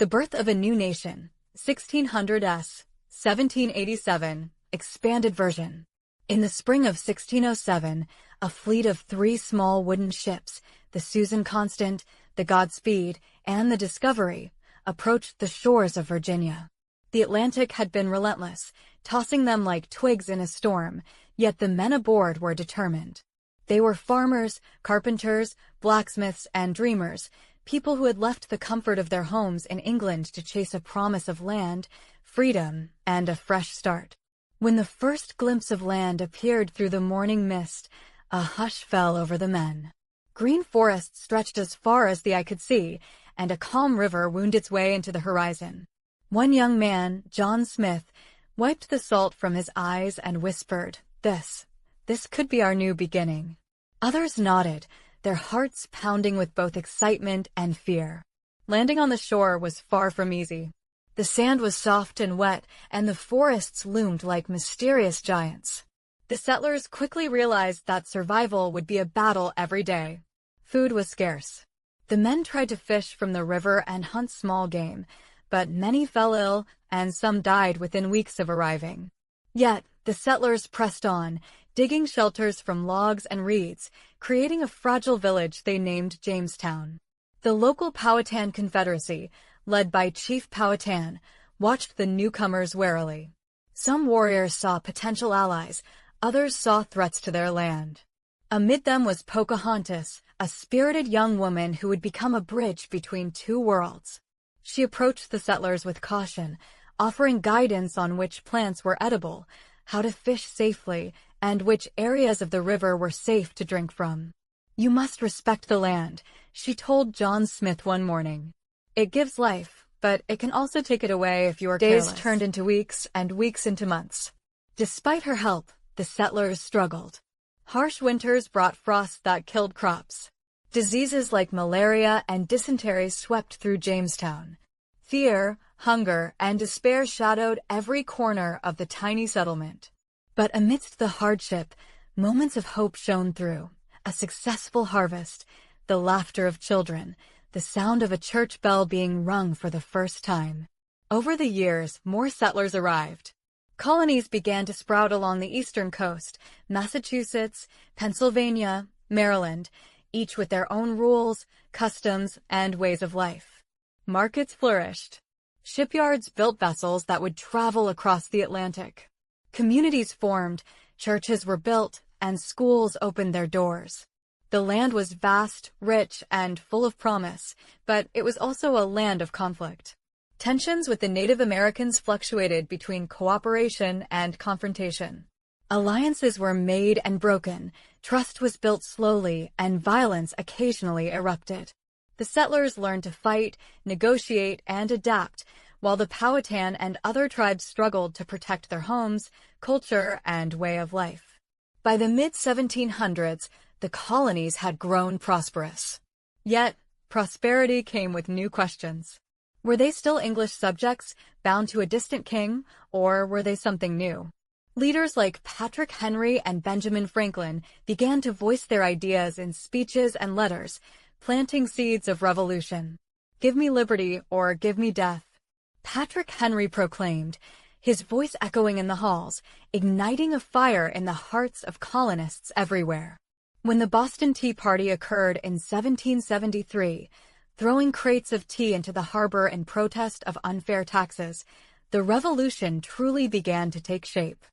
The Birth of a New Nation, 1600s, 1787, expanded version. In the spring of 1607, a fleet of 3 small wooden ships, the Susan Constant, the Godspeed, and the Discovery, approached the shores of Virginia. The Atlantic had been relentless, tossing them like twigs in a storm, yet the men aboard were determined. They were farmers, carpenters, blacksmiths, and dreamers, people who had left the comfort of their homes in England to chase a promise of land, freedom, and a fresh start. When the first glimpse of land appeared through the morning mist, a hush fell over the men. Green forests stretched as far as the eye could see, and a calm river wound its way into the horizon. One young man, John Smith, wiped the salt from his eyes and whispered, This could be our new beginning." Others nodded, their hearts pounding with both excitement and fear. Landing on the shore was far from easy. The sand was soft and wet, and the forests loomed like mysterious giants. The settlers quickly realized that survival would be a battle every day. Food was scarce. The men tried to fish from the river and hunt small game, but many fell ill and some died within weeks of arriving. Yet, the settlers pressed on, digging shelters from logs and reeds, creating a fragile village they named Jamestown. The local Powhatan Confederacy, led by Chief Powhatan, watched the newcomers warily. Some warriors saw potential allies, others saw threats to their land. Amid them was Pocahontas, a spirited young woman who would become a bridge between two worlds. She approached the settlers with caution, offering guidance on which plants were edible, how to fish safely, and which areas of the river were safe to drink from. "You must respect the land," she told John Smith one morning. "It gives life, but it can also take it away if you are careless." Days turned into weeks and weeks into months. Despite her help, the settlers struggled. Harsh winters brought frosts that killed crops. Diseases like malaria and dysentery swept through Jamestown. Fear, hunger, and despair shadowed every corner of the tiny settlement. But amidst the hardship, moments of hope shone through. A successful harvest, the laughter of children, the sound of a church bell being rung for the first time. Over the years, more settlers arrived. Colonies began to sprout along the eastern coast, Massachusetts, Pennsylvania, Maryland, each with their own rules, customs, and ways of life. Markets flourished. Shipyards built vessels that would travel across the Atlantic. Communities formed, churches were built, and schools opened their doors. The land was vast, rich, and full of promise, but it was also a land of conflict. Tensions with the Native Americans fluctuated between cooperation and confrontation. Alliances were made and broken, trust was built slowly, and violence occasionally erupted. The settlers learned to fight, negotiate, and adapt, while the Powhatan and other tribes struggled to protect their homes, culture, and way of life. By the mid-1700s, the colonies had grown prosperous. Yet, prosperity came with new questions. Were they still English subjects, bound to a distant king, or were they something new? Leaders like Patrick Henry and Benjamin Franklin began to voice their ideas in speeches and letters, planting seeds of revolution. "Give me liberty or give me death," Patrick Henry proclaimed, his voice echoing in the halls, igniting a fire in the hearts of colonists everywhere. When the Boston Tea Party occurred in 1773, throwing crates of tea into the harbor in protest of unfair taxes, the revolution truly began to take shape.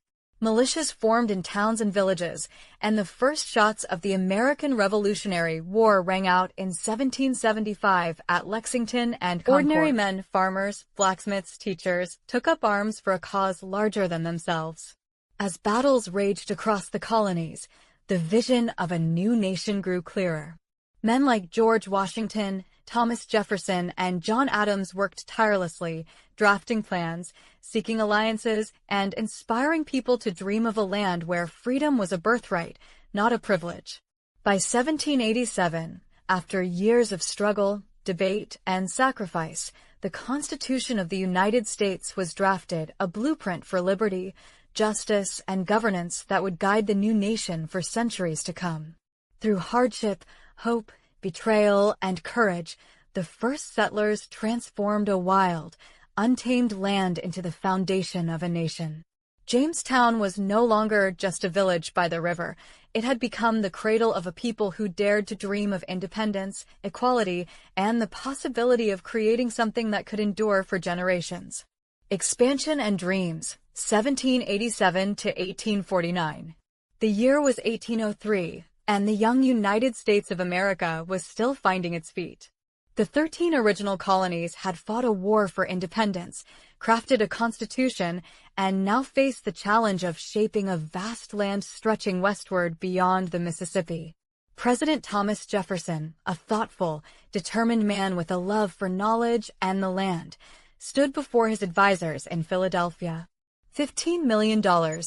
Militias formed in towns and villages, and the first shots of the American Revolutionary War rang out in 1775 at Lexington and Concord. Ordinary men, farmers, blacksmiths, teachers, took up arms for a cause larger than themselves. As battles raged across the colonies, the vision of a new nation grew clearer. Men like George Washington, Thomas Jefferson, and John Adams worked tirelessly, drafting plans, seeking alliances, and inspiring people to dream of a land where freedom was a birthright, not a privilege. By 1787, after years of struggle, debate, and sacrifice, the Constitution of the United States was drafted, a blueprint for liberty, justice, and governance that would guide the new nation for centuries to come. Through hardship, hope, betrayal, and courage, the the first settlers transformed a wild, untamed land into the foundation of a nation. Jamestown was no longer just a village by the river. It had become the cradle of a people who dared to dream of independence, equality, and the possibility of creating something that could endure for generations. Expansion and Dreams, 1787 to 1849. The year was 1803, and the young United States of America was still finding its feet. The 13 original colonies had fought a war for independence, crafted a constitution, and now faced the challenge of shaping a vast land stretching westward beyond the Mississippi. President Thomas Jefferson, a thoughtful, determined man with a love for knowledge and the land, stood before his advisors in Philadelphia. $15 million,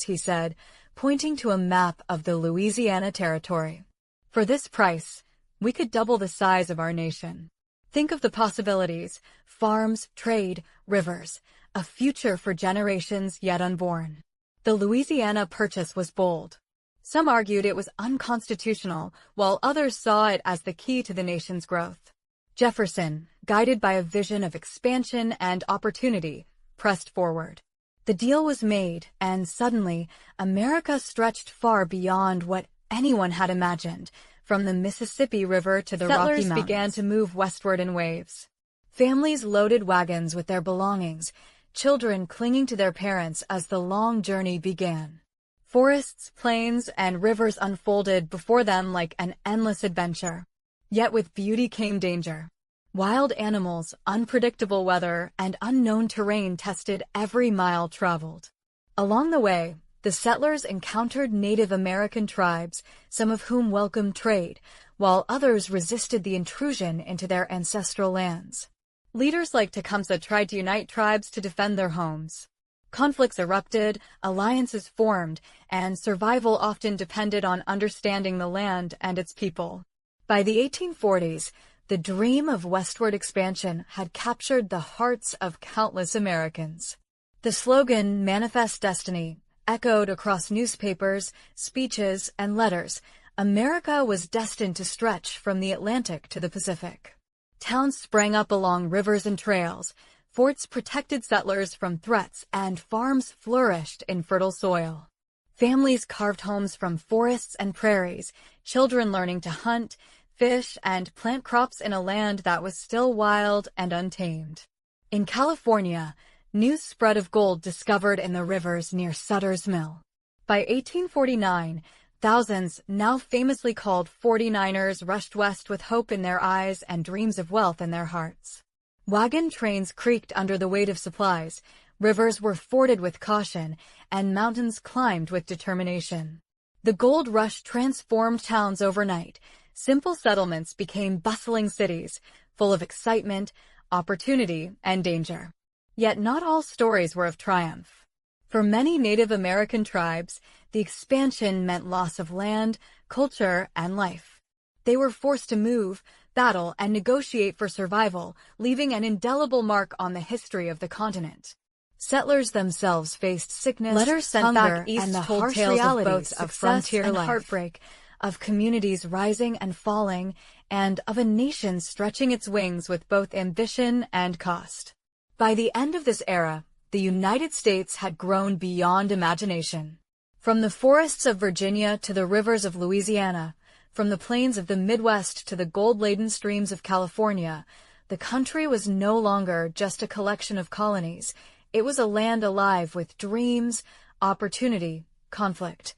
he said, pointing to a map of the Louisiana Territory. For this price, we could double the size of our nation. Think of the possibilities: farms, trade, rivers, a future for generations yet unborn. The Louisiana Purchase was bold. Some argued it was unconstitutional, while others saw it as the key to the nation's growth. Jefferson, guided by a vision of expansion and opportunity, pressed forward. The deal was made, and suddenly, America stretched far beyond what anyone had imagined. From the Mississippi River to the Rocky Mountains, settlers began to move westward in waves. Families loaded wagons with their belongings, children clinging to their parents as the long journey began. Forests, plains, and rivers unfolded before them like an endless adventure. Yet with beauty came danger. Wild animals, unpredictable weather, and unknown terrain tested every mile traveled. Along the way, the settlers encountered Native American tribes, some of whom welcomed trade, while others resisted the intrusion into their ancestral lands. Leaders like Tecumseh tried to unite tribes to defend their homes. Conflicts erupted, alliances formed, and survival often depended on understanding the land and its people. By the 1840s, the dream of westward expansion had captured the hearts of countless Americans. The slogan, "Manifest Destiny," echoed across newspapers, speeches, and letters. America was destined to stretch from the Atlantic to the Pacific. Towns sprang up along rivers and trails, forts protected settlers from threats, and farms flourished in fertile soil. Families carved homes from forests and prairies, children learning to hunt, fish, and plant crops in a land that was still wild and untamed. In California, news spread of gold discovered in the rivers near Sutter's Mill. By 1849, thousands, now famously called 49ers, rushed west with hope in their eyes and dreams of wealth in their hearts. Wagon trains creaked under the weight of supplies, rivers were forded with caution, and mountains climbed with determination. The gold rush transformed towns overnight. Simple settlements became bustling cities, full of excitement, opportunity, and danger. Yet not all stories were of triumph. For many Native American tribes, the expansion meant loss of land, culture, and life. They were forced to move, battle, and negotiate for survival, leaving an indelible mark on the history of the continent. Settlers themselves faced sickness, letters sent hunger, back east, and the harsh realities of frontier and life, heartbreak, of communities rising and falling, and of a nation stretching its wings with both ambition and cost. By the end of this era, the United States had grown beyond imagination. From the forests of Virginia to the rivers of Louisiana, from the plains of the Midwest to the gold-laden streams of California, the country was no longer just a collection of colonies. It was a land alive with dreams, opportunity, conflict,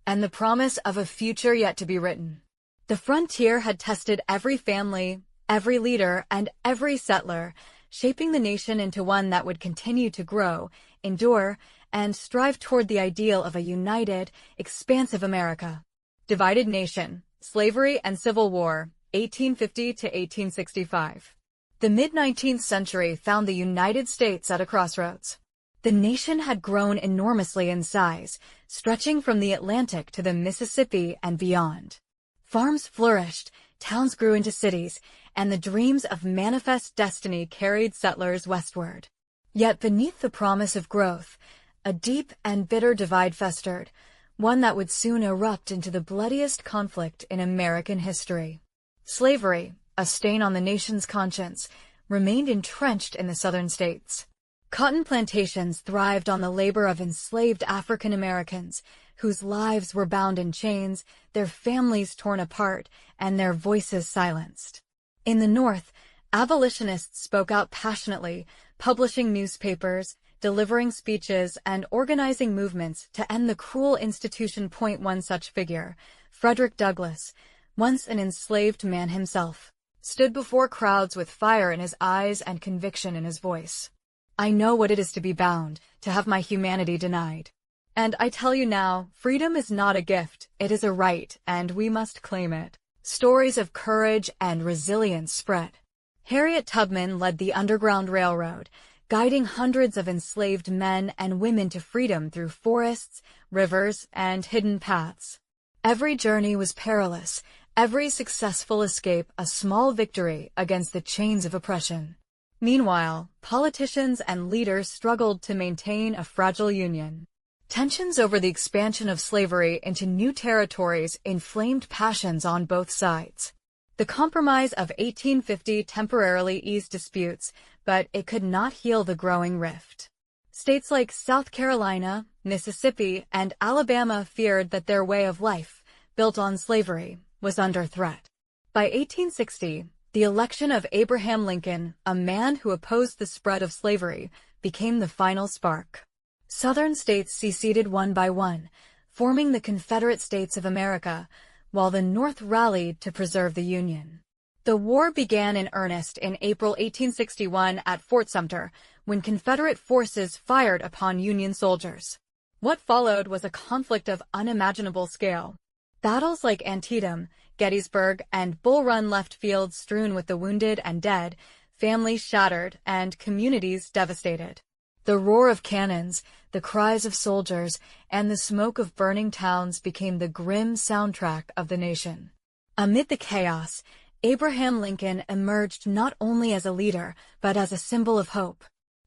and the promise of a future yet to be written. The frontier had tested every family, every leader, and every settler, shaping the nation into one that would continue to grow, endure, and strive toward the ideal of a united, expansive America. Divided nation, slavery and civil war, 1850 to 1865. The mid-19th century found the United States at a crossroads. The nation had grown enormously in size, stretching from the Atlantic to the Mississippi and beyond. Farms flourished, towns grew into cities, and the dreams of manifest destiny carried settlers westward. Yet beneath the promise of growth, a deep and bitter divide festered, one that would soon erupt into the bloodiest conflict in American history. Slavery, a stain on the nation's conscience, remained entrenched in the southern states. Cotton plantations thrived on the labor of enslaved African Americans, whose lives were bound in chains, their families torn apart, and their voices silenced. In the North, abolitionists spoke out passionately, publishing newspapers, delivering speeches, and organizing movements to end the cruel institution. One such figure, Frederick Douglass, once an enslaved man himself, stood before crowds with fire in his eyes and conviction in his voice. "I know what it is to be bound, to have my humanity denied. And I tell you now, freedom is not a gift, it is a right, and we must claim it." Stories of courage and resilience spread. Harriet Tubman led the Underground Railroad, guiding hundreds of enslaved men and women to freedom through forests, rivers, and hidden paths. Every journey was perilous, every successful escape a small victory against the chains of oppression. Meanwhile, politicians and leaders struggled to maintain a fragile union. Tensions over the expansion of slavery into new territories inflamed passions on both sides. The Compromise of 1850 temporarily eased disputes, but it could not heal the growing rift. States like South Carolina, Mississippi, and Alabama feared that their way of life, built on slavery, was under threat. By 1860, the election of Abraham Lincoln, a man who opposed the spread of slavery, became the final spark. Southern states seceded one by one, forming the Confederate States of America, while the North rallied to preserve the Union. The war began in earnest in April 1861 at Fort Sumter, when Confederate forces fired upon Union soldiers. What followed was a conflict of unimaginable scale. Battles like Antietam, Gettysburg, and Bull Run left fields strewn with the wounded and dead, families shattered, and communities devastated. The roar of cannons, the cries of soldiers, and the smoke of burning towns became the grim soundtrack of the nation. Amid the chaos, Abraham Lincoln emerged not only as a leader, but as a symbol of hope.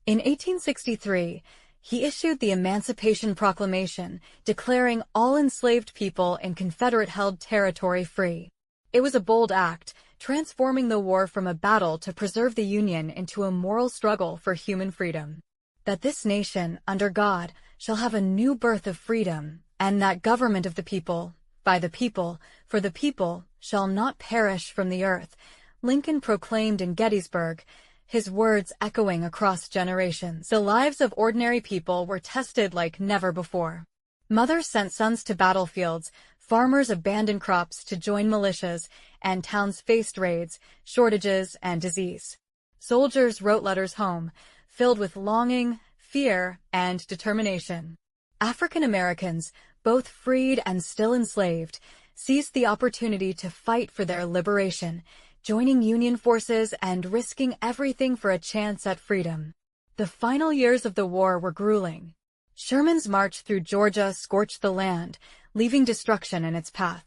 In 1863, he issued the Emancipation Proclamation, declaring all enslaved people in Confederate-held territory free. It was a bold act, transforming the war from a battle to preserve the Union into a moral struggle for human freedom. That this nation, under God, shall have a new birth of freedom, and that government of the people, by the people, for the people, shall not perish from the earth, Lincoln proclaimed in Gettysburg, his words echoing across generations. The lives of ordinary people were tested like never before. Mothers sent sons to battlefields, farmers abandoned crops to join militias, and towns faced raids, shortages, and disease. Soldiers wrote letters home, filled with longing, fear, and determination. African Americans, both freed and still enslaved, seized the opportunity to fight for their liberation, joining Union forces and risking everything for a chance at freedom. The final years of the war were grueling. Sherman's march through Georgia scorched the land, leaving destruction in its path.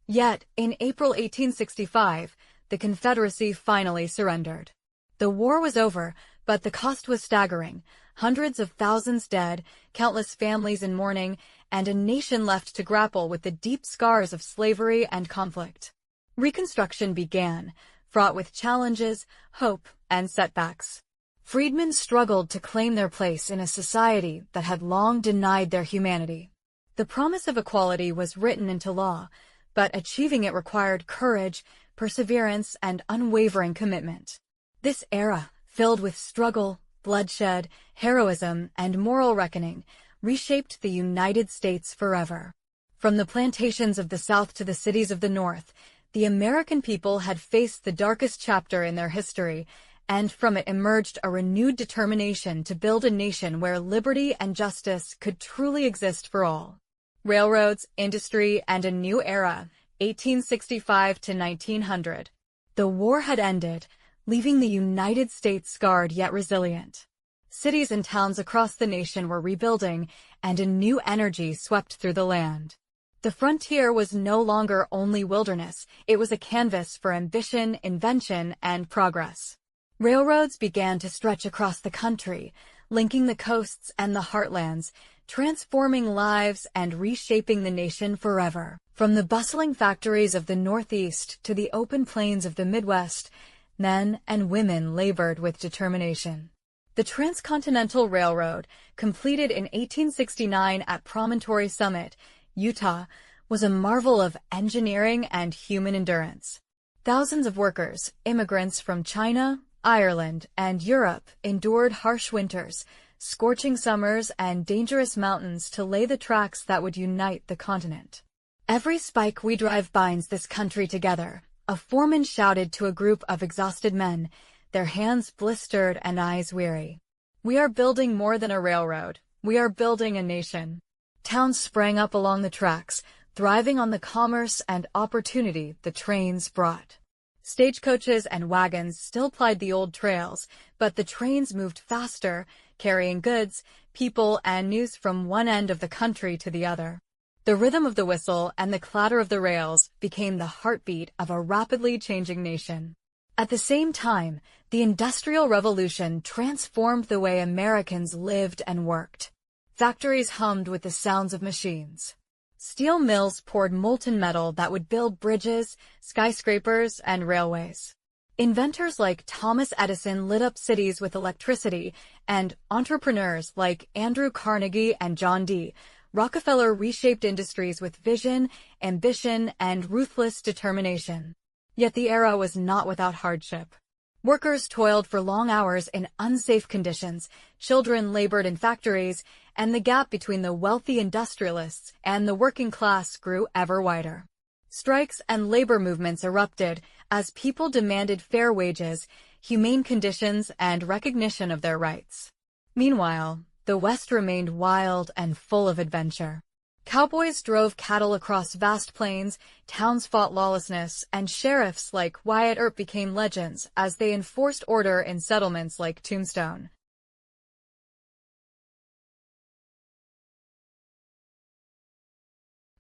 Yet, in April 1865, the Confederacy finally surrendered. The war was over, but the cost was staggering. Hundreds of thousands dead, countless families in mourning, and a nation left to grapple with the deep scars of slavery and conflict. Reconstruction began, fraught with challenges, hope, and setbacks. Freedmen struggled to claim their place in a society that had long denied their humanity. The promise of equality was written into law, but achieving it required courage, perseverance, and unwavering commitment. This era, filled with struggle, bloodshed, heroism, and moral reckoning, reshaped the United States forever. From the plantations of the South to the cities of the North, the American people had faced the darkest chapter in their history, and from it emerged a renewed determination to build a nation where liberty and justice could truly exist for all. Railroads, industry, and a new era, 1865 to 1900. The war had ended, leaving the United States scarred yet resilient. Cities and towns across the nation were rebuilding, and a new energy swept through the land. The frontier was no longer only wilderness, it was a canvas for ambition, invention, and progress. Railroads began to stretch across the country, linking the coasts and the heartlands, transforming lives and reshaping the nation forever. From the bustling factories of the Northeast to the open plains of the Midwest, men and women labored with determination. The Transcontinental Railroad, completed in 1869 at Promontory Summit, Utah, was a marvel of engineering and human endurance. Thousands of workers, immigrants from China, Ireland, and Europe, endured harsh winters, scorching summers, and dangerous mountains to lay the tracks that would unite the continent. "Every spike we drive binds this country together," a foreman shouted to a group of exhausted men, their hands blistered and eyes weary. "We are building more than a railroad. We are building a nation." Towns sprang up along the tracks, thriving on the commerce and opportunity the trains brought. Stagecoaches and wagons still plied the old trails, but the trains moved faster, carrying goods, people, and news from one end of the country to the other. The rhythm of the whistle and the clatter of the rails became the heartbeat of a rapidly changing nation. At the same time, the Industrial Revolution transformed the way Americans lived and worked. Factories hummed with the sounds of machines. Steel mills poured molten metal that would build bridges, skyscrapers, and railways. Inventors like Thomas Edison lit up cities with electricity, and entrepreneurs like Andrew Carnegie and John D. Rockefeller reshaped industries with vision, ambition, and ruthless determination. Yet the era was not without hardship. Workers toiled for long hours in unsafe conditions, children labored in factories, and the gap between the wealthy industrialists and the working class grew ever wider. Strikes and labor movements erupted as people demanded fair wages, humane conditions, and recognition of their rights. Meanwhile, the West remained wild and full of adventure. Cowboys drove cattle across vast plains, towns fought lawlessness, and sheriffs like Wyatt Earp became legends as they enforced order in settlements like Tombstone.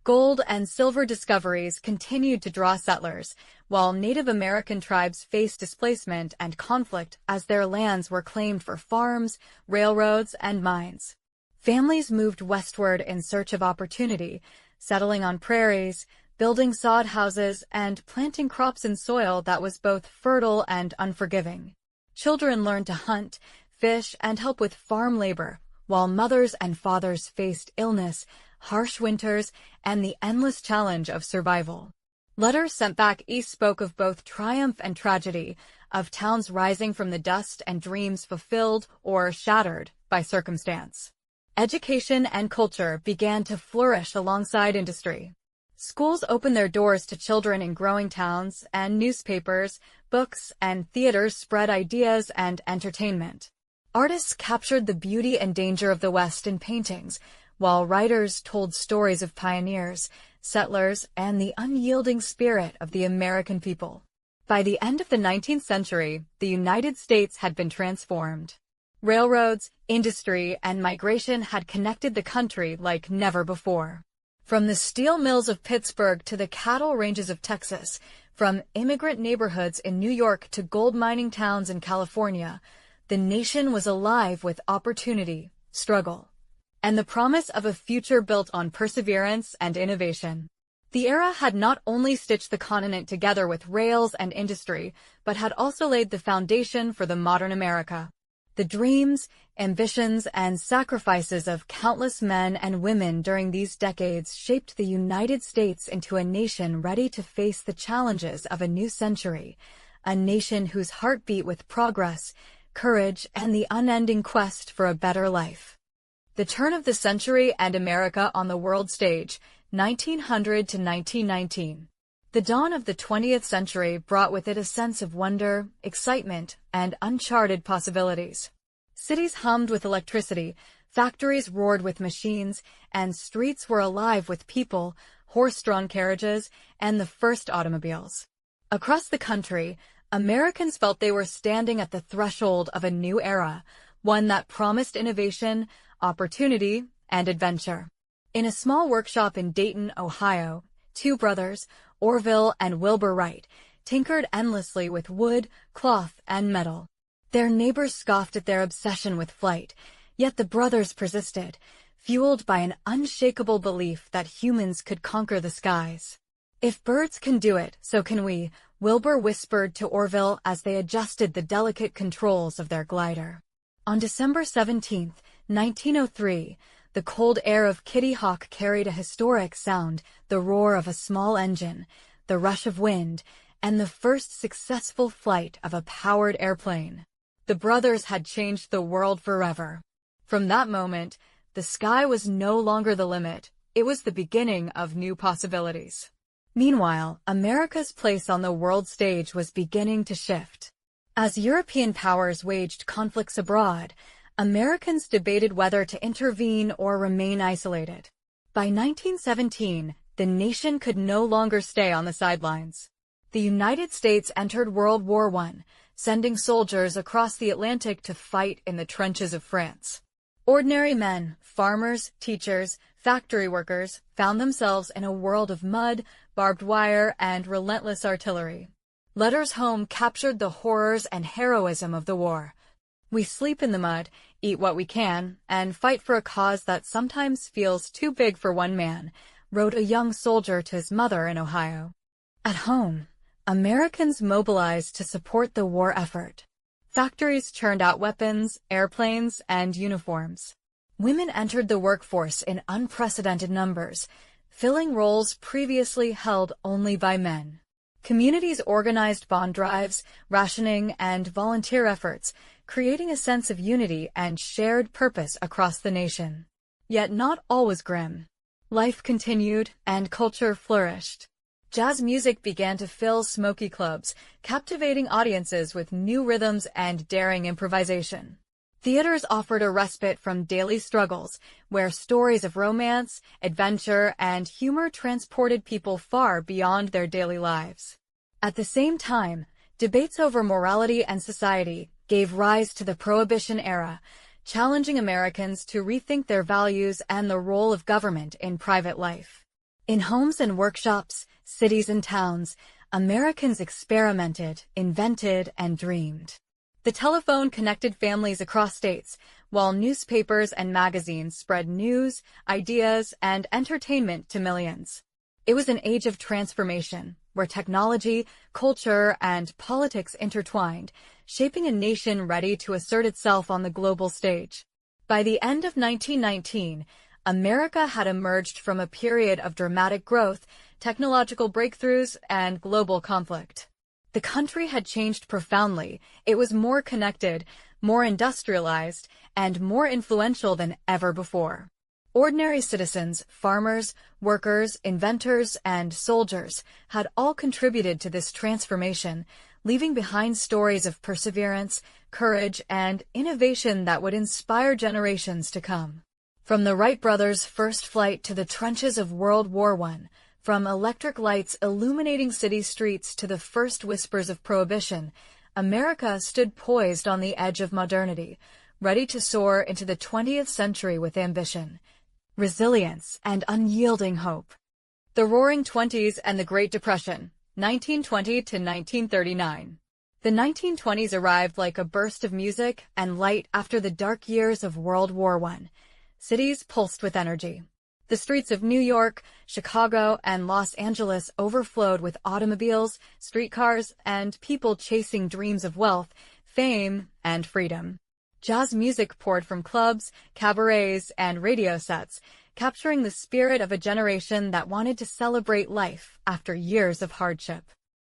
Gold and silver discoveries continued to draw settlers, while Native American tribes faced displacement and conflict as their lands were claimed for farms, railroads, and mines. Families moved westward in search of opportunity, settling on prairies, building sod houses, and planting crops in soil that was both fertile and unforgiving. Children learned to hunt, fish, and help with farm labor, while mothers and fathers faced illness, harsh winters, and the endless challenge of survival. Letters sent back east spoke of both triumph and tragedy, of towns rising from the dust and dreams fulfilled or shattered by circumstance. Education and culture began to flourish alongside industry. Schools opened their doors to children in growing towns, and newspapers, books, and theaters spread ideas and entertainment. Artists captured the beauty and danger of the West in paintings, while writers told stories of pioneers, settlers, and the unyielding spirit of the American people. By the end of the 19th century, the United States had been transformed. Railroads, industry, and migration had connected the country like never before. From the steel mills of Pittsburgh to the cattle ranges of Texas, from immigrant neighborhoods in New York to gold mining towns in California, the nation was alive with opportunity, struggle, and the promise of a future built on perseverance and innovation. The era had not only stitched the continent together with rails and industry, but had also laid the foundation for the modern America. The dreams, ambitions, and sacrifices of countless men and women during these decades shaped the United States into a nation ready to face the challenges of a new century, a nation whose heart beat with progress, courage, and the unending quest for a better life. The turn of the century and America on the world stage, 1900 to 1919. The dawn of the 20th century brought with it a sense of wonder, excitement, and uncharted possibilities. Cities hummed with electricity, factories roared with machines, and streets were alive with people, horse-drawn carriages, and the first automobiles. Across the country, Americans felt they were standing at the threshold of a new era, one that promised innovation, opportunity, and adventure. In a small workshop in Dayton, Ohio, two brothers, Orville and Wilbur Wright, tinkered endlessly with wood, cloth, and metal. Their neighbors scoffed at their obsession with flight, yet the brothers persisted, fueled by an unshakable belief that humans could conquer the skies. "If birds can do it, so can we," Wilbur whispered to Orville as they adjusted the delicate controls of their glider. On December 17, 1903, the cold air of Kitty Hawk carried a historic sound, the roar of a small engine, the rush of wind, and the first successful flight of a powered airplane. The brothers had changed the world forever. From that moment, the sky was no longer the limit. It was the beginning of new possibilities. Meanwhile, America's place on the world stage was beginning to shift. As European powers waged conflicts abroad, Americans debated whether to intervene or remain isolated. By 1917, the nation could no longer stay on the sidelines. The United States entered World War I, sending soldiers across the Atlantic to fight in the trenches of France. Ordinary men, farmers, teachers, factory workers, found themselves in a world of mud, barbed wire, and relentless artillery. Letters home captured the horrors and heroism of the war. "We sleep in the mud, eat what we can, and fight for a cause that sometimes feels too big for one man," wrote a young soldier to his mother in Ohio. At home, Americans mobilized to support the war effort. Factories churned out weapons, airplanes, and uniforms. Women entered the workforce in unprecedented numbers, filling roles previously held only by men. Communities organized bond drives, rationing, and volunteer efforts, creating a sense of unity and shared purpose across the nation. Yet not all was grim. Life continued, and culture flourished. Jazz music began to fill smoky clubs, captivating audiences with new rhythms and daring improvisation. Theaters offered a respite from daily struggles, where stories of romance, adventure, and humor transported people far beyond their daily lives. At the same time, debates over morality and society gave rise to the Prohibition era, challenging Americans to rethink their values and the role of government in private life. In homes and workshops, cities and towns, Americans experimented, invented, and dreamed. The telephone connected families across states, while newspapers and magazines spread news, ideas, and entertainment to millions. It was an age of transformation, where technology, culture, and politics intertwined, shaping a nation ready to assert itself on the global stage. By the end of 1919, America had emerged from a period of dramatic growth, technological breakthroughs, and global conflict. The country had changed profoundly. It was more connected, more industrialized, and more influential than ever before. Ordinary citizens, farmers, workers, inventors, and soldiers had all contributed to this transformation, leaving behind stories of perseverance, courage, and innovation that would inspire generations to come. From the Wright brothers' first flight to the trenches of World War I, from electric lights illuminating city streets to the first whispers of Prohibition, America stood poised on the edge of modernity, ready to soar into the 20th century with ambition, resilience, and unyielding hope. The Roaring Twenties and the Great Depression, 1920 to 1939. The 1920s arrived like a burst of music and light after the dark years of World War I. Cities pulsed with energy. The streets of New York, Chicago, and Los Angeles overflowed with automobiles, streetcars, and people chasing dreams of wealth, fame, and freedom. Jazz music poured from clubs, cabarets, and radio sets, capturing the spirit of a generation that wanted to celebrate life after years of hardship.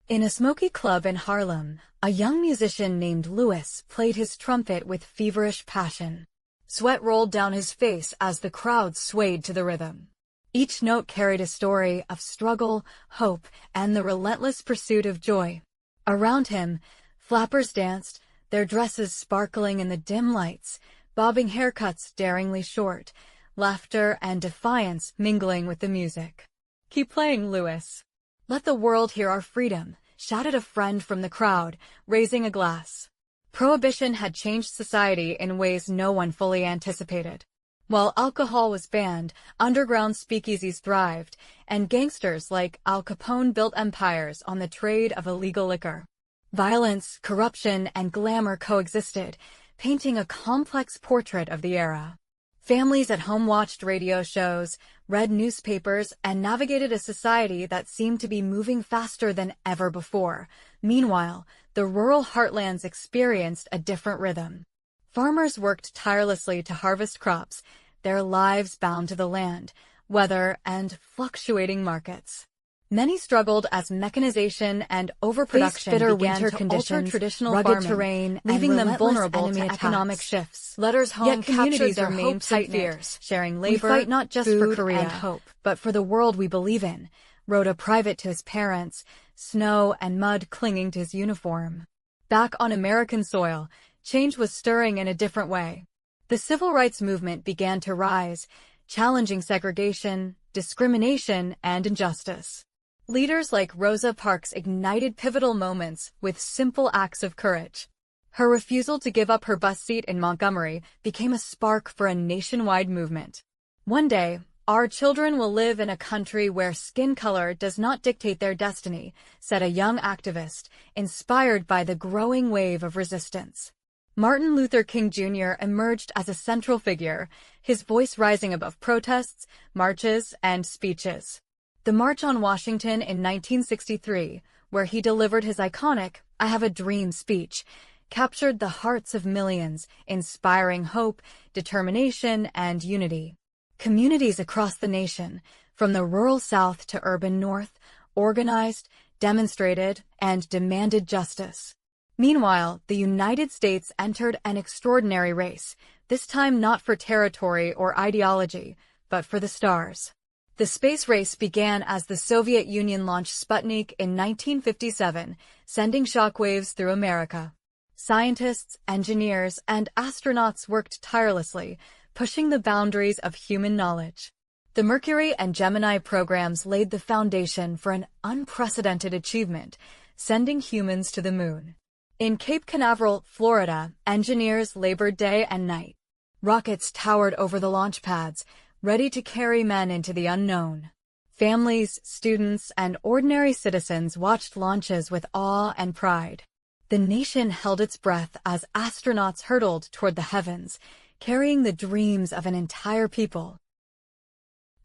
In a smoky club in Harlem, a young musician named Louis played his trumpet with feverish passion. Sweat rolled down his face as the crowd swayed to the rhythm. Each note carried a story of struggle, hope, and the relentless pursuit of joy. Around him, flappers danced, their dresses sparkling in the dim lights, bobbing haircuts daringly short, laughter and defiance mingling with the music. "Keep playing, Louis. Let the world hear our freedom," shouted a friend from the crowd, raising a glass. Prohibition had changed society in ways no one fully anticipated. While alcohol was banned, underground speakeasies thrived, and gangsters like Al Capone built empires on the trade of illegal liquor. Violence, corruption, and glamour coexisted, painting a complex portrait of the era. Families at home watched radio shows, read newspapers, and navigated a society that seemed to be moving faster than ever before. Meanwhile, the rural heartlands experienced a different rhythm. Farmers worked tirelessly to harvest crops, their lives bound to the land, weather, and fluctuating markets. Many struggled as mechanization and overproduction bitter began winter to conditions, alter traditional rugged farming, terrain, leaving and them vulnerable relentless to enemy economic attacks. shifts. Letters home Yet captured communities their remained hopes and tight-knit, fears. sharing We labor, fight not just for food, Korea, and hope, but for the world we believe in, wrote a private to his parents, snow and mud clinging to his uniform. Back on American soil, change was stirring in a different way. The civil rights movement began to rise, challenging segregation, discrimination, and injustice. Leaders like Rosa Parks ignited pivotal moments with simple acts of courage. Her refusal to give up her bus seat in Montgomery became a spark for a nationwide movement. One day, our children will live in a country where skin color does not dictate their destiny, said a young activist, inspired by the growing wave of resistance. Martin Luther King Jr. emerged as a central figure, his voice rising above protests, marches, and speeches. The March on Washington in 1963, where he delivered his iconic "I Have a Dream" speech, captured the hearts of millions, inspiring hope, determination, and unity. Communities across the nation, from the rural South to urban North, organized, demonstrated, and demanded justice. Meanwhile, the United States entered an extraordinary race, this time not for territory or ideology, but for the stars. The space race began as the Soviet Union launched Sputnik in 1957, sending shockwaves through America. Scientists, engineers, and astronauts worked tirelessly, pushing the boundaries of human knowledge. The Mercury and Gemini programs laid the foundation for an unprecedented achievement, sending humans to the moon. In Cape Canaveral, Florida, engineers labored day and night. Rockets towered over the launch pads, ready to carry men into the unknown. Families, students, and ordinary citizens watched launches with awe and pride. The nation held its breath as astronauts hurtled toward the heavens, carrying the dreams of an entire people.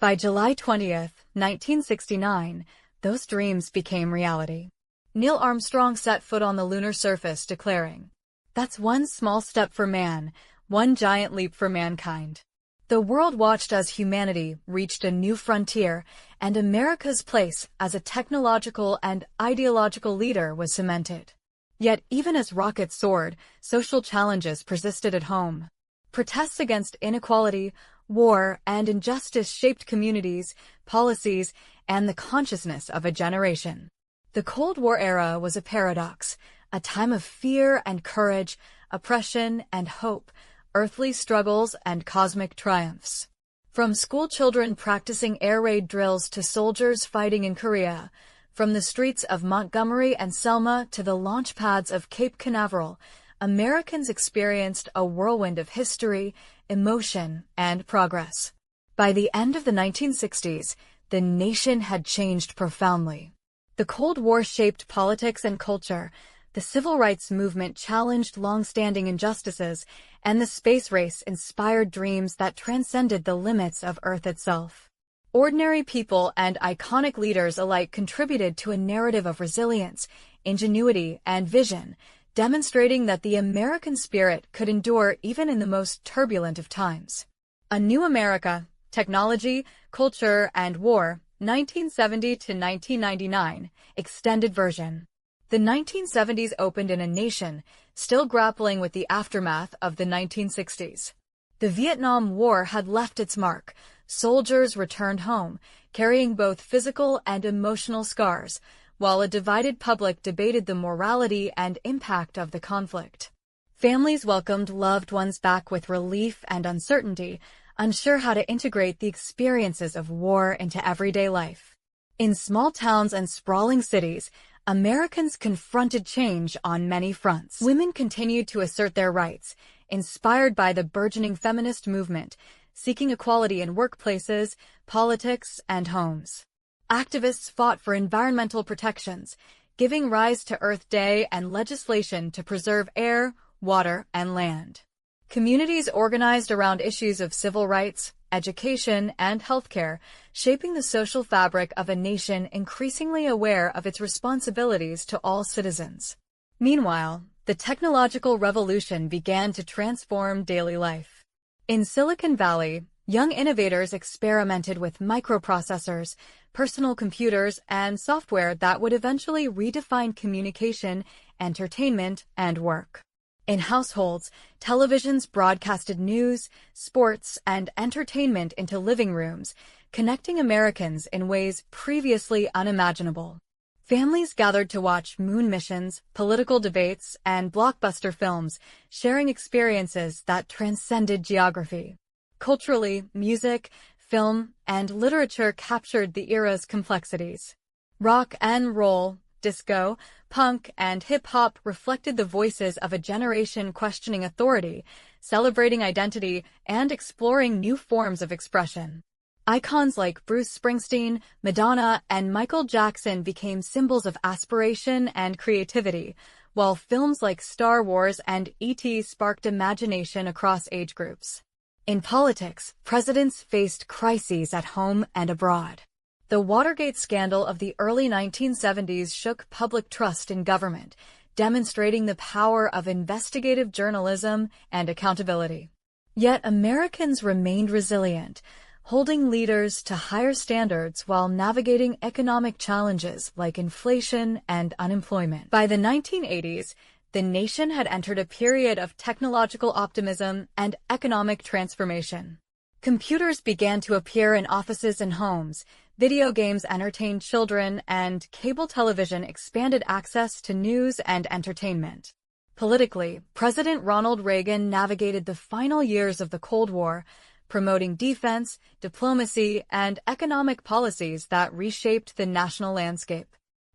By July 20th, 1969, those dreams became reality. Neil Armstrong set foot on the lunar surface, declaring, "That's one small step for man, one giant leap for mankind." The world watched as humanity reached a new frontier, and America's place as a technological and ideological leader was cemented. Yet even as rockets soared, social challenges persisted at home. Protests against inequality, war, and injustice shaped communities, policies, and the consciousness of a generation. The Cold War era was a paradox, a time of fear and courage, oppression and hope, earthly struggles and cosmic triumphs. From school children practicing air raid drills to soldiers fighting in Korea, from the streets of Montgomery and Selma to the launch pads of Cape Canaveral, Americans experienced a whirlwind of history, emotion, and progress. By the end of the 1960s, the nation had changed profoundly. The Cold War shaped politics and culture, the civil rights movement challenged long-standing injustices, and the space race inspired dreams that transcended the limits of Earth itself. Ordinary people and iconic leaders alike contributed to a narrative of resilience, ingenuity, and vision, demonstrating that the American spirit could endure even in the most turbulent of times. A New America, Technology, Culture, and War, 1970 to 1999, extended version. The 1970s opened in a nation still grappling with the aftermath of the 1960s. The Vietnam War had left its mark. Soldiers returned home, carrying both physical and emotional scars, while a divided public debated the morality and impact of the conflict. Families welcomed loved ones back with relief and uncertainty, unsure how to integrate the experiences of war into everyday life. In small towns and sprawling cities, Americans confronted change on many fronts. Women continued to assert their rights, inspired by the burgeoning feminist movement, seeking equality in workplaces, politics, and homes. Activists fought for environmental protections, giving rise to Earth Day and legislation to preserve air, water, and land. Communities organized around issues of civil rights, education, and healthcare, shaping the social fabric of a nation increasingly aware of its responsibilities to all citizens. Meanwhile, the technological revolution began to transform daily life. In Silicon Valley, young innovators experimented with microprocessors, personal computers, and software that would eventually redefine communication, entertainment, and work. In households, televisions broadcasted news, sports, and entertainment into living rooms, connecting Americans in ways previously unimaginable. Families gathered to watch moon missions, political debates, and blockbuster films, sharing experiences that transcended geography. Culturally, music, film, and literature captured the era's complexities. Rock and roll, disco, punk, and hip-hop reflected the voices of a generation questioning authority, celebrating identity, and exploring new forms of expression. Icons like Bruce Springsteen, Madonna, and Michael Jackson became symbols of aspiration and creativity, while films like Star Wars and E.T. sparked imagination across age groups. In politics, presidents faced crises at home and abroad. The Watergate scandal of the early 1970s shook public trust in government, demonstrating the power of investigative journalism and accountability. Yet Americans remained resilient, holding leaders to higher standards while navigating economic challenges like inflation and unemployment. By the 1980s, the nation had entered a period of technological optimism and economic transformation. Computers began to appear in offices and homes, video games entertained children, and cable television expanded access to news and entertainment. Politically, President Ronald Reagan navigated the final years of the Cold War, promoting defense, diplomacy, and economic policies that reshaped the national landscape.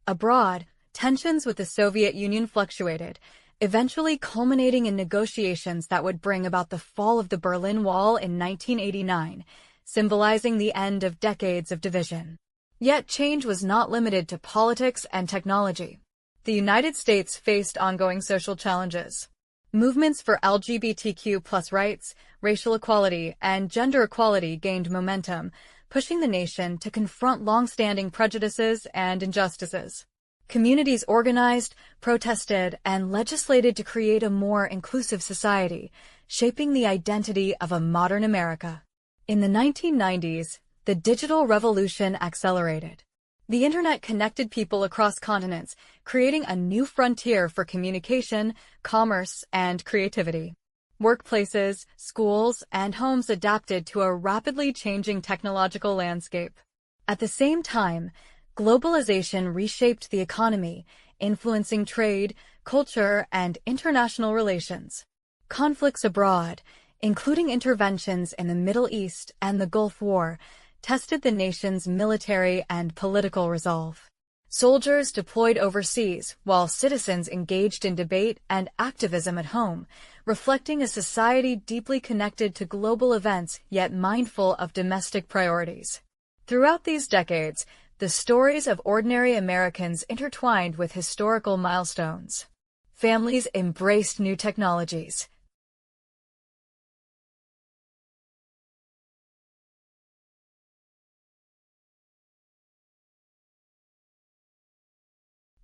Abroad, tensions with the Soviet Union fluctuated, eventually culminating in negotiations that would bring about the fall of the Berlin Wall in 1989, symbolizing the end of decades of division. Yet change was not limited to politics and technology. The United States faced ongoing social challenges. Movements for LGBTQ+ rights, racial equality, and gender equality gained momentum, pushing the nation to confront long-standing prejudices and injustices. Communities organized, protested, and legislated to create a more inclusive society, shaping the identity of a modern America. In the 1990s, the digital revolution accelerated. The Internet connected people across continents, creating a new frontier for communication, commerce, and creativity. Workplaces, schools, and homes adapted to a rapidly changing technological landscape. At the same time, globalization reshaped the economy, influencing trade, culture, and international relations. Conflicts abroad, including interventions in the Middle East and the Gulf War, tested the nation's military and political resolve. Soldiers deployed overseas, while citizens engaged in debate and activism at home, reflecting a society deeply connected to global events yet mindful of domestic priorities. Throughout these decades, the stories of ordinary Americans intertwined with historical milestones. Families embraced new technologies.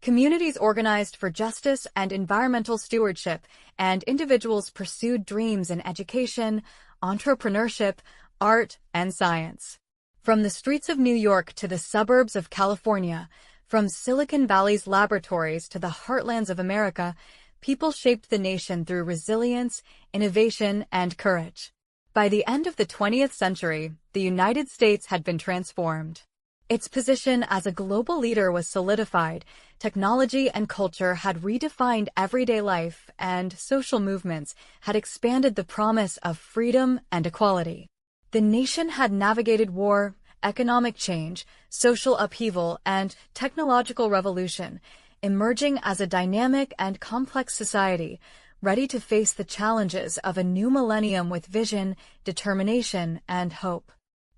Communities organized for justice and environmental stewardship, and individuals pursued dreams in education, entrepreneurship, art, and science. From the streets of New York to the suburbs of California, from Silicon Valley's laboratories to the heartlands of America, people shaped the nation through resilience, innovation, and courage. By the end of the 20th century, the United States had been transformed. Its position as a global leader was solidified, technology and culture had redefined everyday life, and social movements had expanded the promise of freedom and equality. The nation had navigated war, economic change, social upheaval, and technological revolution, emerging as a dynamic and complex society, ready to face the challenges of a new millennium with vision, determination, and hope.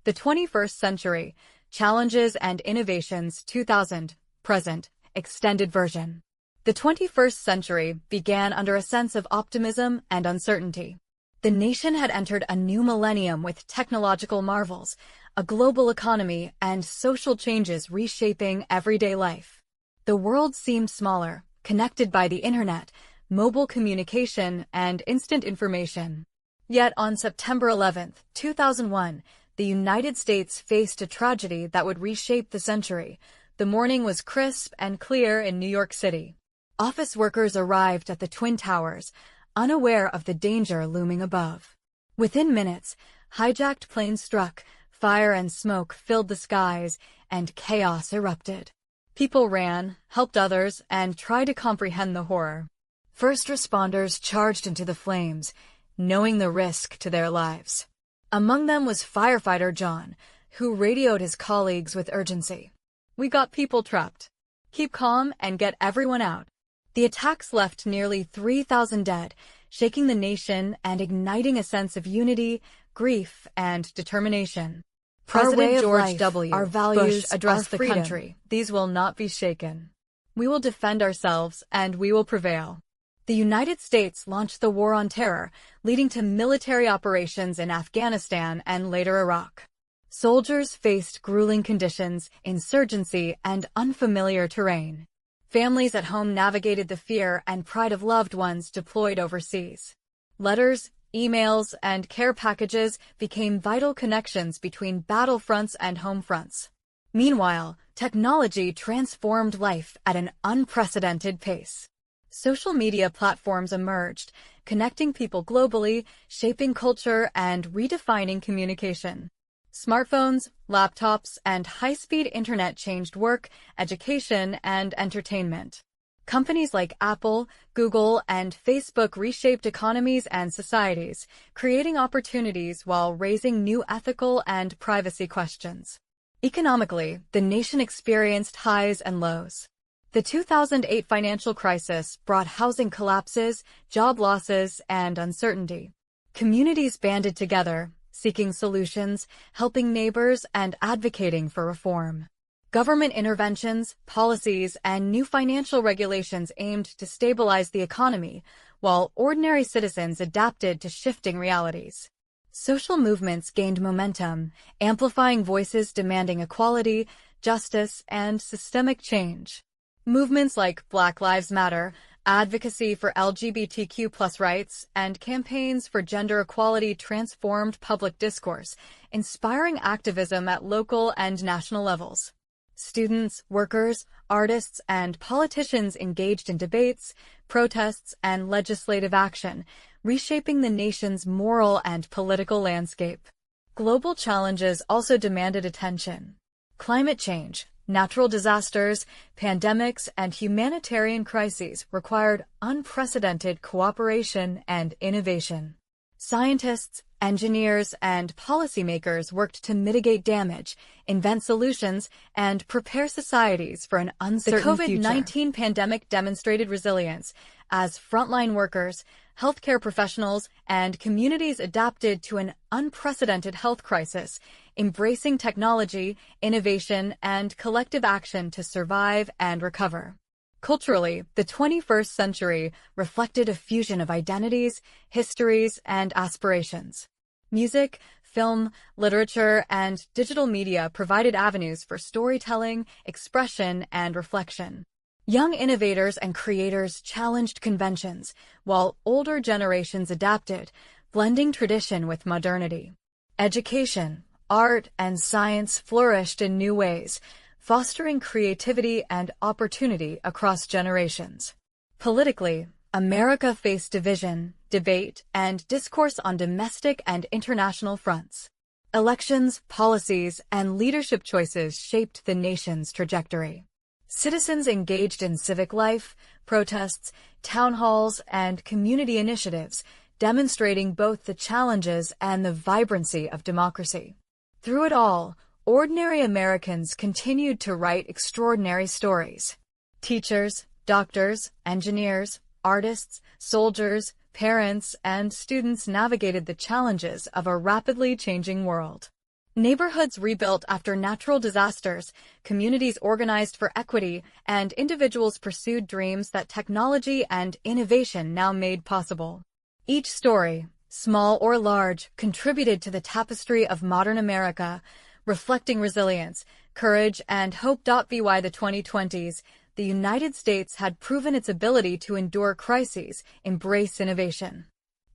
The 21st century, Challenges and Innovations 2000, present, extended version. The 21st century began under a sense of optimism and uncertainty. The nation had entered a new millennium with technological marvels, a global economy, and social changes reshaping everyday life. The world seemed smaller, connected by the internet, mobile communication, and instant information. Yet on September 11, 2001, the United States faced a tragedy that would reshape the century. The morning was crisp and clear in New York City. Office workers arrived at the Twin Towers, unaware of the danger looming above. Within minutes, hijacked planes struck, fire and smoke filled the skies, and chaos erupted. People ran, helped others, and tried to comprehend the horror. First responders charged into the flames, knowing the risk to their lives. Among them was firefighter John, who radioed his colleagues with urgency. "We got people trapped. Keep calm and get everyone out." The attacks left nearly 3,000 dead, shaking the nation and igniting a sense of unity, grief, and determination. President George W. our values, Bush addressed our the freedom. country. "These will not be shaken. We will defend ourselves, and we will prevail." The United States launched the War on Terror, leading to military operations in Afghanistan and later Iraq. Soldiers faced grueling conditions, insurgency, and unfamiliar terrain. Families at home navigated the fear and pride of loved ones deployed overseas. Letters, emails, and care packages became vital connections between battlefronts and home fronts. Meanwhile, technology transformed life at an unprecedented pace. Social media platforms emerged, connecting people globally, shaping culture, and redefining communication. Smartphones, laptops, and high-speed internet changed work, education, and entertainment. Companies like Apple, Google, and Facebook reshaped economies and societies, creating opportunities while raising new ethical and privacy questions. Economically, the nation experienced highs and lows. The 2008 financial crisis brought housing collapses, job losses, and uncertainty. Communities banded together, seeking solutions, helping neighbors, and advocating for reform. Government interventions, policies, and new financial regulations aimed to stabilize the economy, while ordinary citizens adapted to shifting realities. Social movements gained momentum, amplifying voices demanding equality, justice, and systemic change. Movements like Black Lives Matter, advocacy for LGBTQ+ rights, and campaigns for gender equality transformed public discourse, inspiring activism at local and national levels. Students, workers, artists, and politicians engaged in debates, protests, and legislative action, reshaping the nation's moral and political landscape. Global challenges also demanded attention. Climate change, natural disasters, pandemics, and humanitarian crises required unprecedented cooperation and innovation. Scientists, engineers, and policymakers worked to mitigate damage, invent solutions, and prepare societies for an uncertain future. The COVID-19 pandemic demonstrated resilience as frontline workers, healthcare professionals, and communities adapted to an unprecedented health crisis, embracing technology, innovation, and collective action to survive and recover. Culturally, the 21st century reflected a fusion of identities, histories, and aspirations. Music, film, literature, and digital media provided avenues for storytelling, expression, and reflection. Young innovators and creators challenged conventions, while older generations adapted, blending tradition with modernity. Education, art, and science flourished in new ways, fostering creativity and opportunity across generations. Politically, America faced division, debate, and discourse on domestic and international fronts. Elections, policies, and leadership choices shaped the nation's trajectory. Citizens engaged in civic life, protests, town halls, and community initiatives, demonstrating both the challenges and the vibrancy of democracy. Through it all, ordinary Americans continued to write extraordinary stories. Teachers, doctors, engineers, artists, soldiers, parents, and students navigated the challenges of a rapidly changing world. Neighborhoods rebuilt after natural disasters, communities organized for equity, and individuals pursued dreams that technology and innovation now made possible. Each story, small or large, contributed to the tapestry of modern America, reflecting resilience, courage, and hope. By the 2020s, the United States had proven its ability to endure crises, embrace innovation,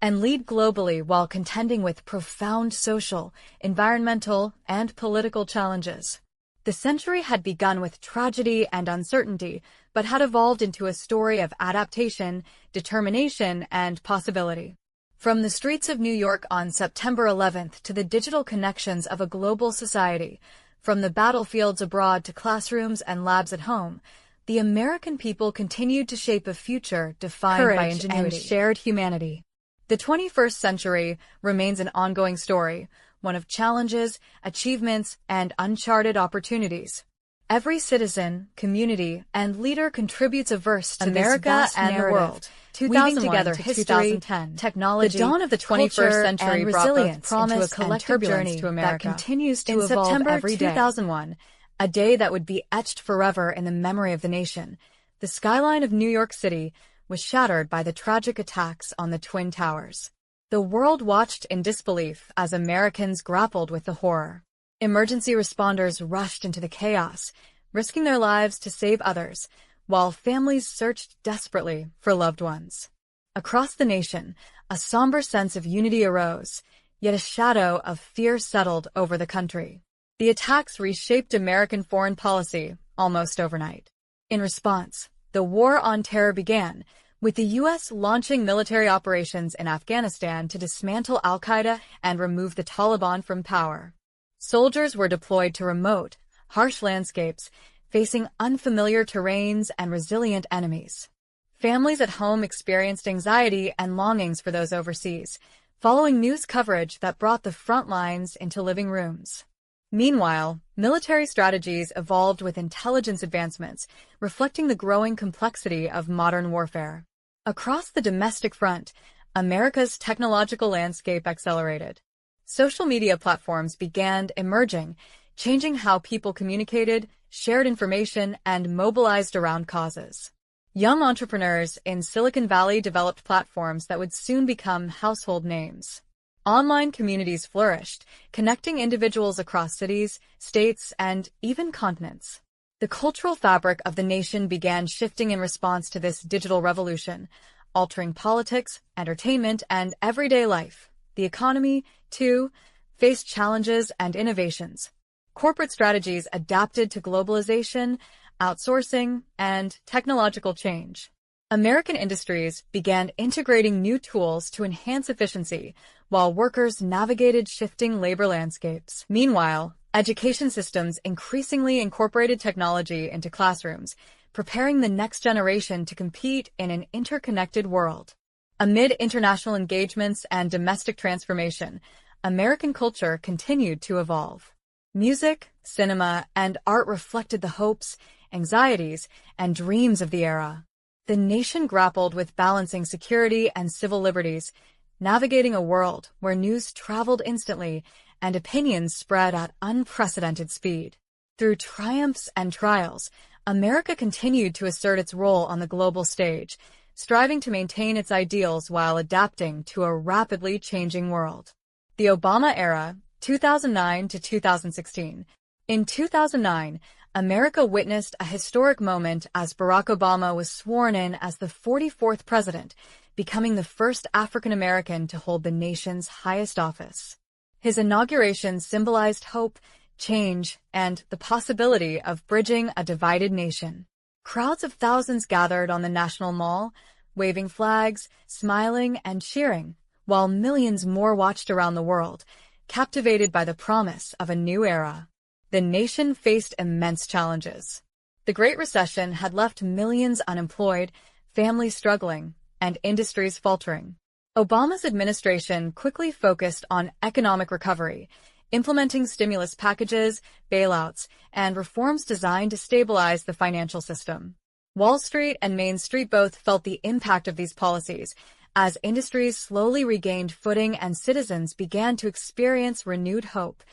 and lead globally while contending with profound social, environmental, and political challenges. The century had begun with tragedy and uncertainty, but had evolved into a story of adaptation, determination, and possibility. From the streets of New York on September 11th to the digital connections of a global society, from the battlefields abroad to classrooms and labs at home, the American people continued to shape a future defined by ingenuity and shared humanity. The 21st century remains an ongoing story, one of challenges, achievements, and uncharted opportunities. Every citizen, community, and leader contributes a verse to America and the world, weaving together history, technology, the dawn of the 21st century brought both promise into a collective journey to America that continues to evolve September every day. 2001, a day that would be etched forever in the memory of the nation, the skyline of New York City was shattered by the tragic attacks on the Twin Towers. The world watched in disbelief as Americans grappled with the horror. Emergency responders rushed into the chaos, risking their lives to save others, while families searched desperately for loved ones. Across the nation, a somber sense of unity arose, yet a shadow of fear settled over the country. The attacks reshaped American foreign policy almost overnight. In response, the War on Terror began, with the U.S. launching military operations in Afghanistan to dismantle al-Qaeda and remove the Taliban from power. Soldiers were deployed to remote, harsh landscapes, facing unfamiliar terrains and resilient enemies. Families at home experienced anxiety and longings for those overseas, following news coverage that brought the front lines into living rooms. Meanwhile, military strategies evolved with intelligence advancements, reflecting the growing complexity of modern warfare. Across the domestic front, America's technological landscape accelerated. Social media platforms began emerging, changing how people communicated, shared information, and mobilized around causes. Young entrepreneurs in Silicon Valley developed platforms that would soon become household names. Online communities flourished, connecting individuals across cities, states, and even continents. The cultural fabric of the nation began shifting in response to this digital revolution, altering politics, entertainment, and everyday life. The economy, too, faced challenges and innovations. Corporate strategies adapted to globalization, outsourcing, and technological change. American industries began integrating new tools to enhance efficiency, while workers navigated shifting labor landscapes. Meanwhile, education systems increasingly incorporated technology into classrooms, preparing the next generation to compete in an interconnected world. Amid international engagements and domestic transformation, American culture continued to evolve. Music, cinema, and art reflected the hopes, anxieties, and dreams of the era. The nation grappled with balancing security and civil liberties, navigating a world where news traveled instantly and opinions spread at unprecedented speed. Through triumphs and trials, America continued to assert its role on the global stage, striving to maintain its ideals while adapting to a rapidly changing world. The Obama era, 2009 to 2016. In 2009, America witnessed a historic moment as Barack Obama was sworn in as the 44th president, becoming the first African American to hold the nation's highest office. His inauguration symbolized hope, change, and the possibility of bridging a divided nation. Crowds of thousands gathered on the National Mall, waving flags, smiling, and cheering, while millions more watched around the world, captivated by the promise of a new era. The nation faced immense challenges. The Great Recession had left millions unemployed, families struggling, and industries faltering. Obama's administration quickly focused on economic recovery, implementing stimulus packages, bailouts, and reforms designed to stabilize the financial system. Wall Street and Main Street both felt the impact of these policies, as industries slowly regained footing and citizens began to experience renewed hope.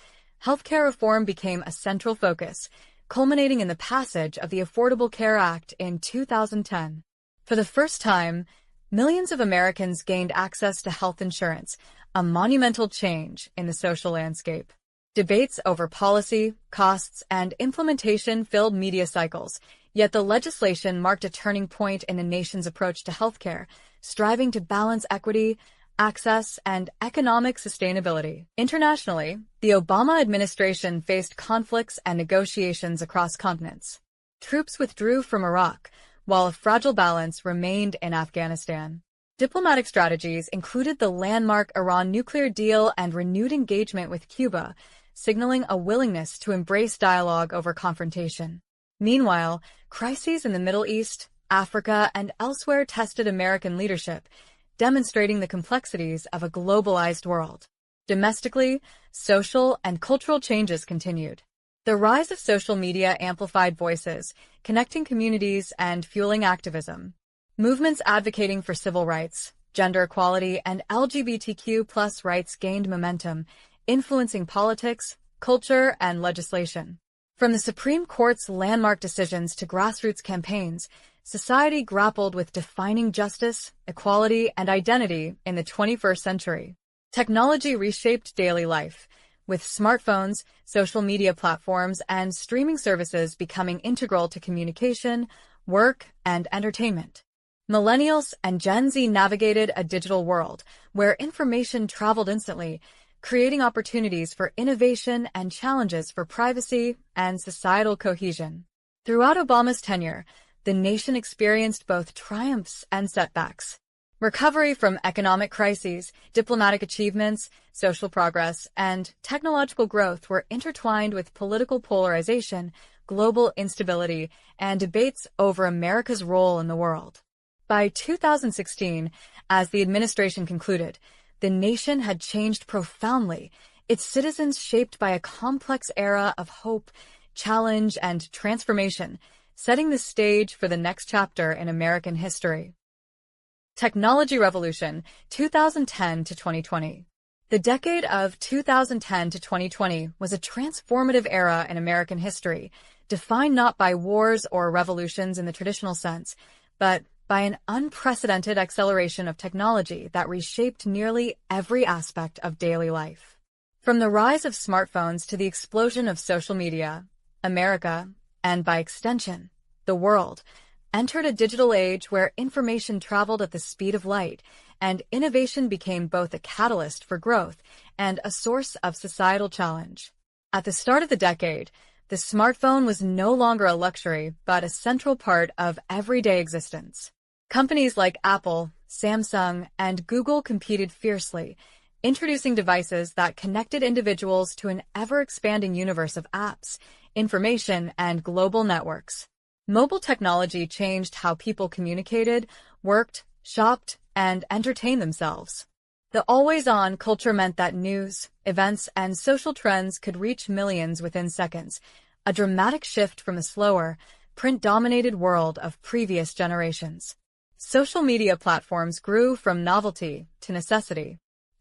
Healthcare reform became a central focus, culminating in the passage of the Affordable Care Act in 2010. For the first time, millions of Americans gained access to health insurance, a monumental change in the social landscape. Debates over policy, costs, and implementation filled media cycles, yet the legislation marked a turning point in the nation's approach to healthcare, striving to balance equity, access, and economic sustainability. Internationally, the Obama administration faced conflicts and negotiations across continents. Troops withdrew from Iraq, while a fragile balance remained in Afghanistan. Diplomatic strategies included the landmark Iran nuclear deal and renewed engagement with Cuba, signaling a willingness to embrace dialogue over confrontation. Meanwhile, crises in the Middle East, Africa, and elsewhere tested American leadership, demonstrating the complexities of a globalized world. Domestically, social and cultural changes continued. The rise of social media amplified voices, connecting communities and fueling activism. Movements advocating for civil rights, gender equality, and LGBTQ+ rights gained momentum, influencing politics, culture, and legislation. From the Supreme Court's landmark decisions to grassroots campaigns, society grappled with defining justice, equality, and identity in the 21st century. Technology reshaped daily life, with smartphones, social media platforms, and streaming services becoming integral to communication, work, and entertainment. Millennials and Gen Z navigated a digital world where information traveled instantly, creating opportunities for innovation and challenges for privacy and societal cohesion. Throughout Obama's tenure, the nation experienced both triumphs and setbacks. Recovery from economic crises, diplomatic achievements, social progress, and technological growth were intertwined with political polarization, global instability, and debates over America's role in the world. By 2016, as the administration concluded, the nation had changed profoundly, its citizens shaped by a complex era of hope, challenge, and transformation, setting the stage for the next chapter in American history. Technology Revolution, 2010 to 2020. The decade of 2010 to 2020 was a transformative era in American history, defined not by wars or revolutions in the traditional sense, but by an unprecedented acceleration of technology that reshaped nearly every aspect of daily life. From the rise of smartphones to the explosion of social media, America, and by extension, the world, entered a digital age where information traveled at the speed of light, and innovation became both a catalyst for growth and a source of societal challenge. At the start of the decade, the smartphone was no longer a luxury, but a central part of everyday existence. Companies like Apple, Samsung, and Google competed fiercely, introducing devices that connected individuals to an ever-expanding universe of apps, information, and global networks. Mobile technology changed how people communicated, worked, shopped, and entertained themselves. The always-on culture meant that news, events, and social trends could reach millions within seconds, a dramatic shift from the slower, print-dominated world of previous generations. Social media platforms grew from novelty to necessity.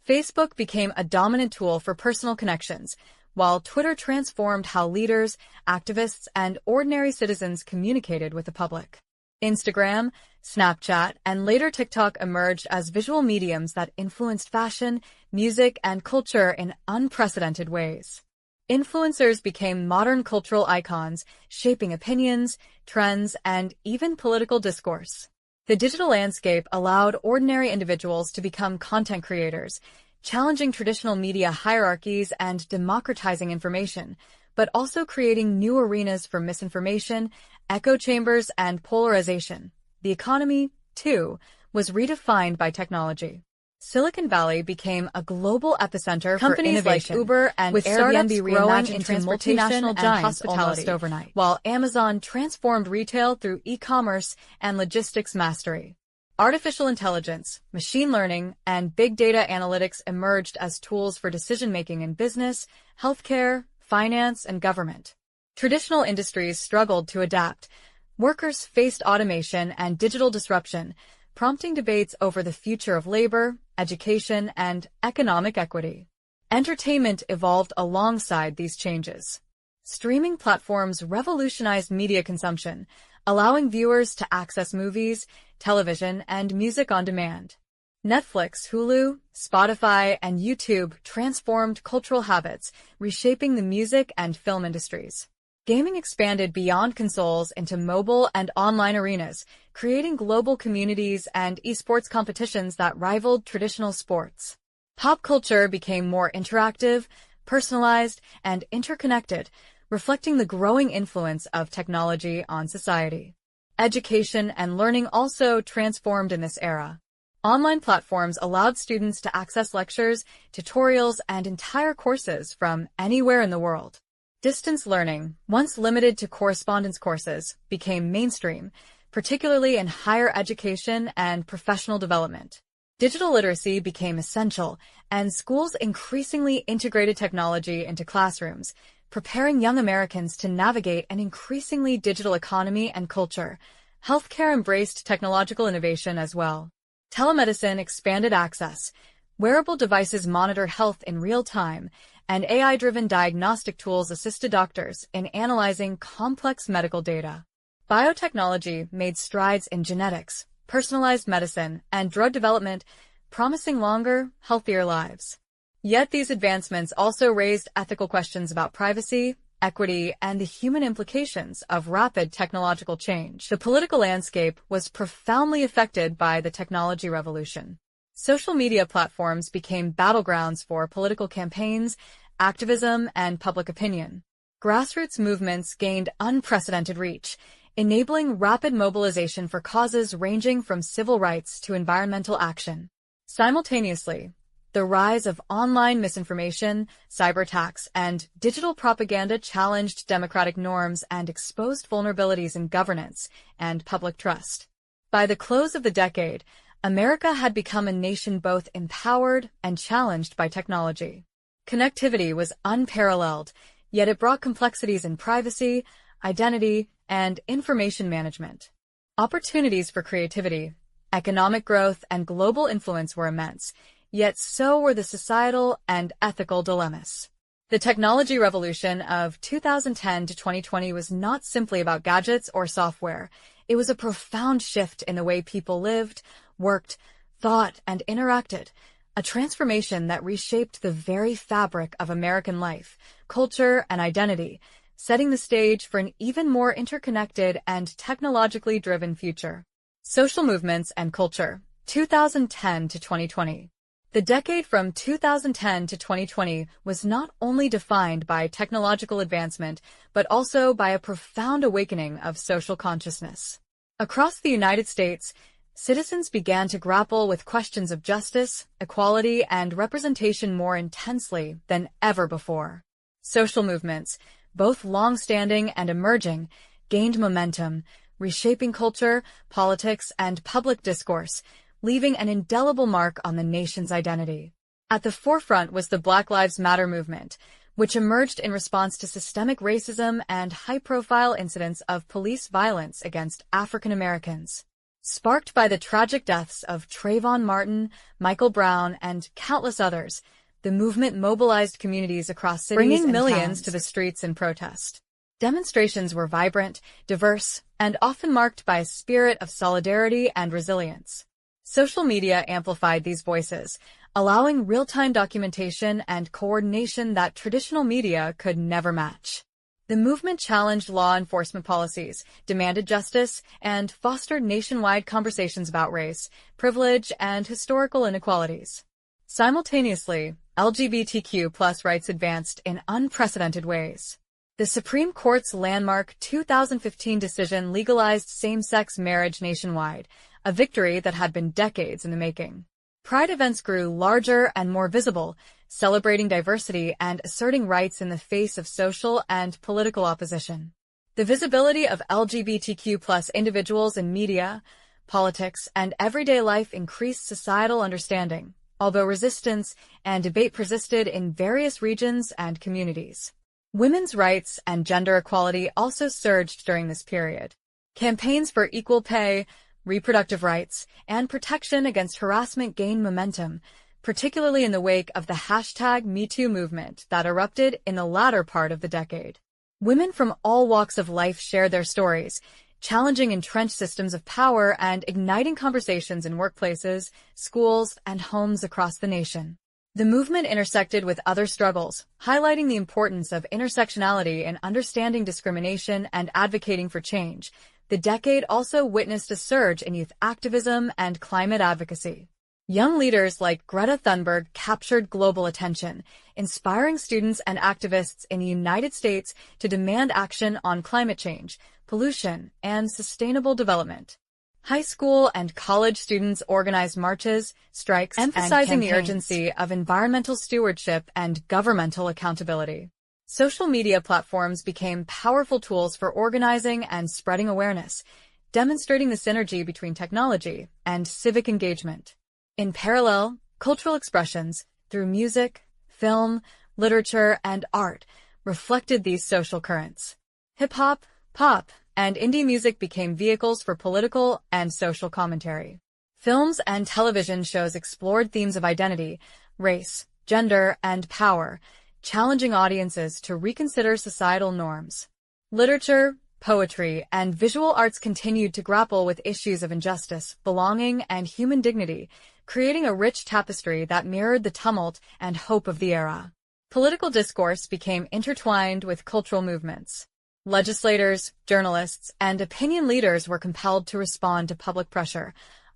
Facebook became a dominant tool for personal connections, while Twitter transformed how leaders, activists, and ordinary citizens communicated with the public. Instagram, Snapchat, and later TikTok emerged as visual mediums that influenced fashion, music, and culture in unprecedented ways. Influencers became modern cultural icons, shaping opinions, trends, and even political discourse. The digital landscape allowed ordinary individuals to become content creators, challenging traditional media hierarchies and democratizing information, but also creating new arenas for misinformation, echo chambers, and polarization. The economy, too, was redefined by technology. Silicon Valley became a global epicenter for innovation, like Uber and with Airbnb growing into into multinational multinational giants giants almost almost overnight, while Amazon transformed retail through e-commerce and logistics mastery. Artificial intelligence, machine learning, and big data analytics emerged as tools for decision-making in business, healthcare, finance, and government. Traditional industries struggled to adapt. Workers faced automation and digital disruption, prompting debates over the future of labor, education, and economic equity. Entertainment evolved alongside these changes. Streaming platforms revolutionized media consumption, allowing viewers to access movies, television, and music on demand. Netflix, Hulu, Spotify, and YouTube transformed cultural habits, reshaping the music and film industries. Gaming expanded beyond consoles into mobile and online arenas, creating global communities and esports competitions that rivaled traditional sports. Pop culture became more interactive, personalized, and interconnected, reflecting the growing influence of technology on society. Education and learning also transformed in this era. Online platforms allowed students to access lectures, tutorials, and entire courses from anywhere in the world. Distance learning, once limited to correspondence courses, became mainstream, particularly in higher education and professional development. Digital literacy became essential, and schools increasingly integrated technology into classrooms, preparing young Americans to navigate an increasingly digital economy and culture. Healthcare embraced technological innovation as well. Telemedicine expanded access. Wearable devices monitor health in real time, and AI-driven diagnostic tools assisted doctors in analyzing complex medical data. Biotechnology made strides in genetics, personalized medicine, and drug development, promising longer, healthier lives. Yet these advancements also raised ethical questions about privacy, equity, and the human implications of rapid technological change. The political landscape was profoundly affected by the technology revolution. Social media platforms became battlegrounds for political campaigns, activism, and public opinion. Grassroots movements gained unprecedented reach, enabling rapid mobilization for causes ranging from civil rights to environmental action. Simultaneously, the rise of online misinformation, cyberattacks, and digital propaganda challenged democratic norms and exposed vulnerabilities in governance and public trust. By the close of the decade, America had become a nation both empowered and challenged by technology. Connectivity was unparalleled, yet it brought complexities in privacy, identity, and information management. Opportunities for creativity, economic growth, and global influence were immense, yet so were the societal and ethical dilemmas. The technology revolution of 2010 to 2020 was not simply about gadgets or software. It was a profound shift in the way people lived, worked, thought, and interacted, a transformation that reshaped the very fabric of American life, culture, and identity, setting the stage for an even more interconnected and technologically driven future. Social movements and culture, 2010 to 2020. The decade from 2010 to 2020 was not only defined by technological advancement, but also by a profound awakening of social consciousness. Across the United States, citizens began to grapple with questions of justice, equality, and representation more intensely than ever before. Social movements, both long-standing and emerging, gained momentum, reshaping culture, politics, and public discourse, leaving an indelible mark on the nation's identity. At the forefront was the Black Lives Matter movement, which emerged in response to systemic racism and high-profile incidents of police violence against African Americans. Sparked by the tragic deaths of Trayvon Martin, Michael Brown, and countless others, the movement mobilized communities across cities bringing millions to the streets in protest. Demonstrations were vibrant, diverse, and often marked by a spirit of solidarity and resilience. Social media amplified these voices, allowing real-time documentation and coordination that traditional media could never match. The movement challenged law enforcement policies, demanded justice, and fostered nationwide conversations about race, privilege, and historical inequalities. Simultaneously, LGBTQ+ rights advanced in unprecedented ways. The Supreme Court's landmark 2015 decision legalized same-sex marriage nationwide, a victory that had been decades in the making. Pride events grew larger and more visible, celebrating diversity and asserting rights in the face of social and political opposition. The visibility of LGBTQ+ individuals in media, politics, and everyday life increased societal understanding, although resistance and debate persisted in various regions and communities. Women's rights and gender equality also surged during this period. Campaigns for equal pay, reproductive rights, and protection against harassment gained momentum, particularly in the wake of the #MeToo movement that erupted in the latter part of the decade. Women from all walks of life shared their stories, challenging entrenched systems of power and igniting conversations in workplaces, schools, and homes across the nation. The movement intersected with other struggles, highlighting the importance of intersectionality in understanding discrimination and advocating for change. The decade also witnessed a surge in youth activism and climate advocacy. Young leaders like Greta Thunberg captured global attention, inspiring students and activists in the United States to demand action on climate change, pollution, and sustainable development. High school and college students organized marches, strikes, emphasizing the urgency of environmental stewardship and governmental accountability. Social media platforms became powerful tools for organizing and spreading awareness, demonstrating the synergy between technology and civic engagement. In parallel, cultural expressions through music, film, literature, and art reflected these social currents. Hip-hop, pop, and indie music became vehicles for political and social commentary. Films and television shows explored themes of identity, race, gender, and power, challenging audiences to reconsider societal norms. Literature, poetry, and visual arts continued to grapple with issues of injustice, belonging, and human dignity, creating a rich tapestry that mirrored the tumult and hope of the era. Political discourse became intertwined with cultural movements. Legislators, journalists, and opinion leaders were compelled to respond to public pressure,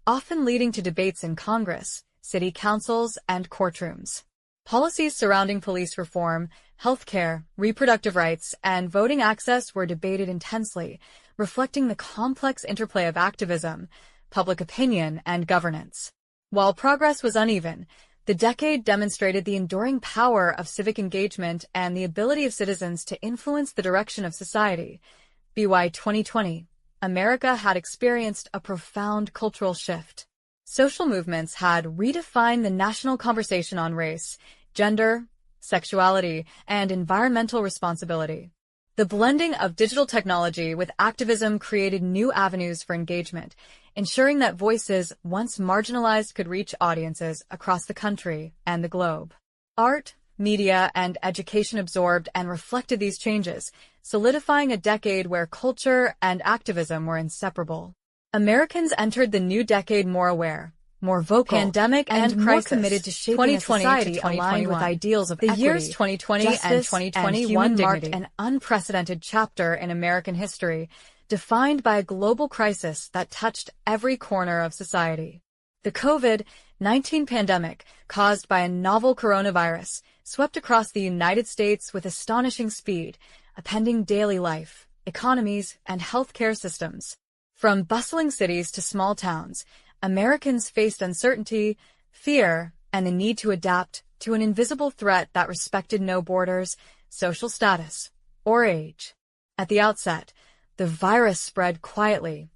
often leading to debates in Congress, city councils, and courtrooms. Policies surrounding police reform, healthcare, reproductive rights, and voting access were debated intensely, reflecting the complex interplay of activism, public opinion, and governance. While progress was uneven, the decade demonstrated the enduring power of civic engagement and the ability of citizens to influence the direction of society. By 2020, America had experienced a profound cultural shift. Social movements had redefined the national conversation on race, gender, sexuality, and environmental responsibility. The blending of digital technology with activism created new avenues for engagement, ensuring that voices once marginalized could reach audiences across the country and the globe. Art, media, and education absorbed and reflected these changes, solidifying a decade where culture and activism were inseparable. Americans entered the new decade more aware, more vocal, pandemic and more committed to shaping a society aligned with ideals of equity. The years 2020 and 2021 marked an unprecedented chapter in American history, defined by a global crisis that touched every corner of society. The COVID-19 pandemic, caused by a novel coronavirus, swept across the United States with astonishing speed, upending daily life, economies, and healthcare systems. From bustling cities to small towns, Americans faced uncertainty, fear, and the need to adapt to an invisible threat that respected no borders, social status, or age. At the outset, the virus spread quietly,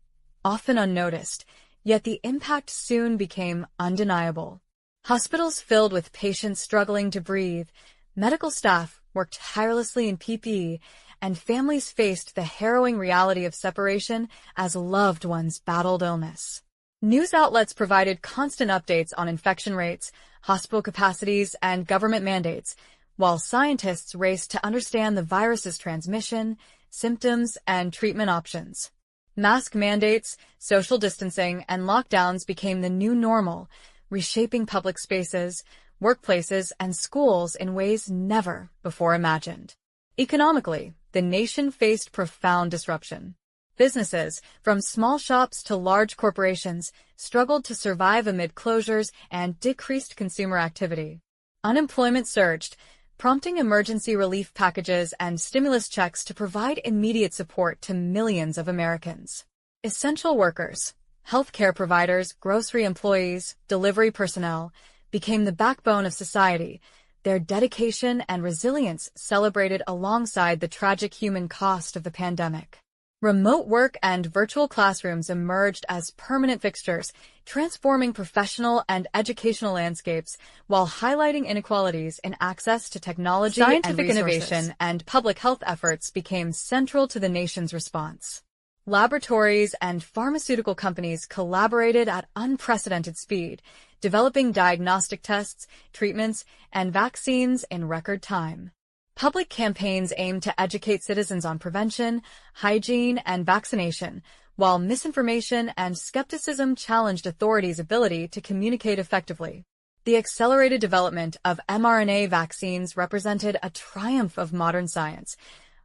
often unnoticed, yet the impact soon became undeniable. Hospitals filled with patients struggling to breathe, medical staff worked tirelessly in PPE, and families faced the harrowing reality of separation as loved ones battled illness. News outlets provided constant updates on infection rates, hospital capacities, and government mandates, while scientists raced to understand the virus's transmission, symptoms, and treatment options. Mask mandates, social distancing, and lockdowns became the new normal, reshaping public spaces, workplaces, and schools in ways never before imagined. Economically, the nation faced profound disruption. Businesses, from small shops to large corporations, struggled to survive amid closures and decreased consumer activity. Unemployment surged, prompting emergency relief packages and stimulus checks to provide immediate support to millions of Americans. Essential workers, healthcare providers, grocery employees, delivery personnel, became the backbone of society, their dedication and resilience celebrated alongside the tragic human cost of the pandemic. Remote work and virtual classrooms emerged as permanent fixtures, transforming professional and educational landscapes while highlighting inequalities in access to technology. Scientific innovation and public health efforts became central to the nation's response. Laboratories and pharmaceutical companies collaborated at unprecedented speed, developing diagnostic tests, treatments, and vaccines in record time. Public campaigns aimed to educate citizens on prevention, hygiene, and vaccination, while misinformation and skepticism challenged authorities' ability to communicate effectively. The accelerated development of mRNA vaccines represented a triumph of modern science,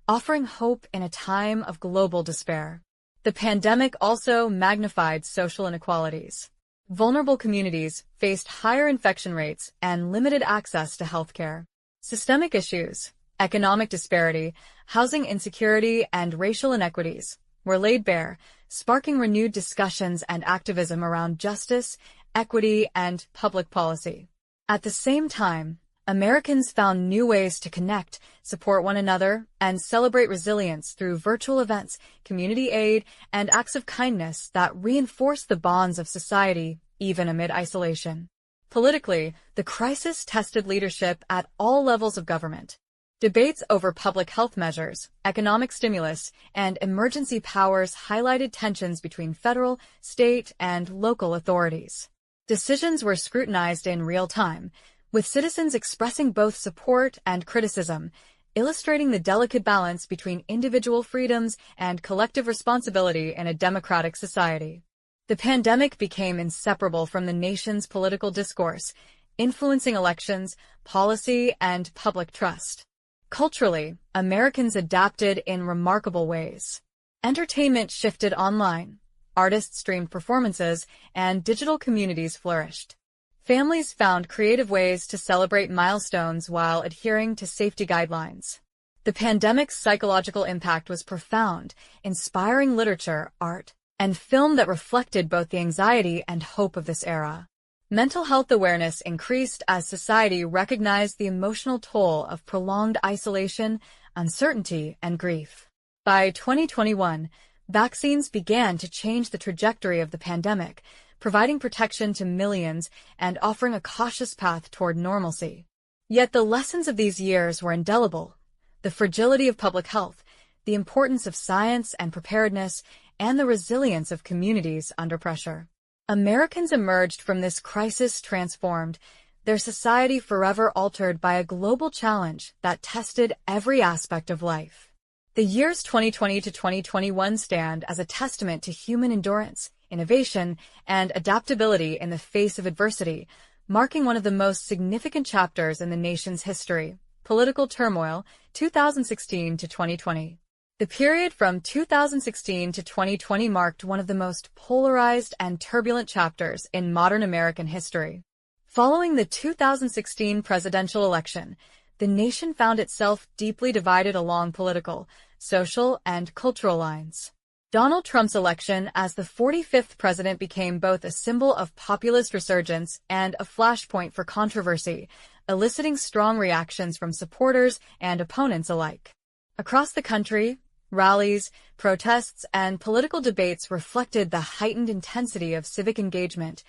offering hope in a time of global despair. The pandemic also magnified social inequalities. Vulnerable communities faced higher infection rates and limited access to healthcare. Systemic issues, economic disparity, housing insecurity, and racial inequities were laid bare, sparking renewed discussions and activism around justice, equity, and public policy. At the same time, Americans found new ways to connect, support one another, and celebrate resilience through virtual events, community aid, and acts of kindness that reinforced the bonds of society, even amid isolation. Politically, the crisis tested leadership at all levels of government. Debates over public health measures, economic stimulus, and emergency powers highlighted tensions between federal, state, and local authorities. Decisions were scrutinized in real time, with citizens expressing both support and criticism, illustrating the delicate balance between individual freedoms and collective responsibility in a democratic society. The pandemic became inseparable from the nation's political discourse, influencing elections, policy, and public trust. Culturally, Americans adapted in remarkable ways. Entertainment shifted online, artists streamed performances, and digital communities flourished. Families found creative ways to celebrate milestones while adhering to safety guidelines. The pandemic's psychological impact was profound, inspiring literature, art, and film that reflected both the anxiety and hope of this era. Mental health awareness increased as society recognized the emotional toll of prolonged isolation, uncertainty, and grief. By 2021, vaccines began to change the trajectory of the pandemic, providing protection to millions and offering a cautious path toward normalcy. Yet the lessons of these years were indelible. The fragility of public health, the importance of science and preparedness, and the resilience of communities under pressure. Americans emerged from this crisis transformed, their society forever altered by a global challenge that tested every aspect of life. The years 2020 to 2021 stand as a testament to human endurance, innovation, and adaptability in the face of adversity, marking one of the most significant chapters in the nation's history. Political turmoil, 2016 to 2020. The period from 2016 to 2020 marked one of the most polarized and turbulent chapters in modern American history. Following the 2016 presidential election, the nation found itself deeply divided along political, social, and cultural lines. Donald Trump's election as the 45th president became both a symbol of populist resurgence and a flashpoint for controversy, eliciting strong reactions from supporters and opponents alike. Across the country, rallies, protests, and political debates reflected the heightened intensity of civic engagement,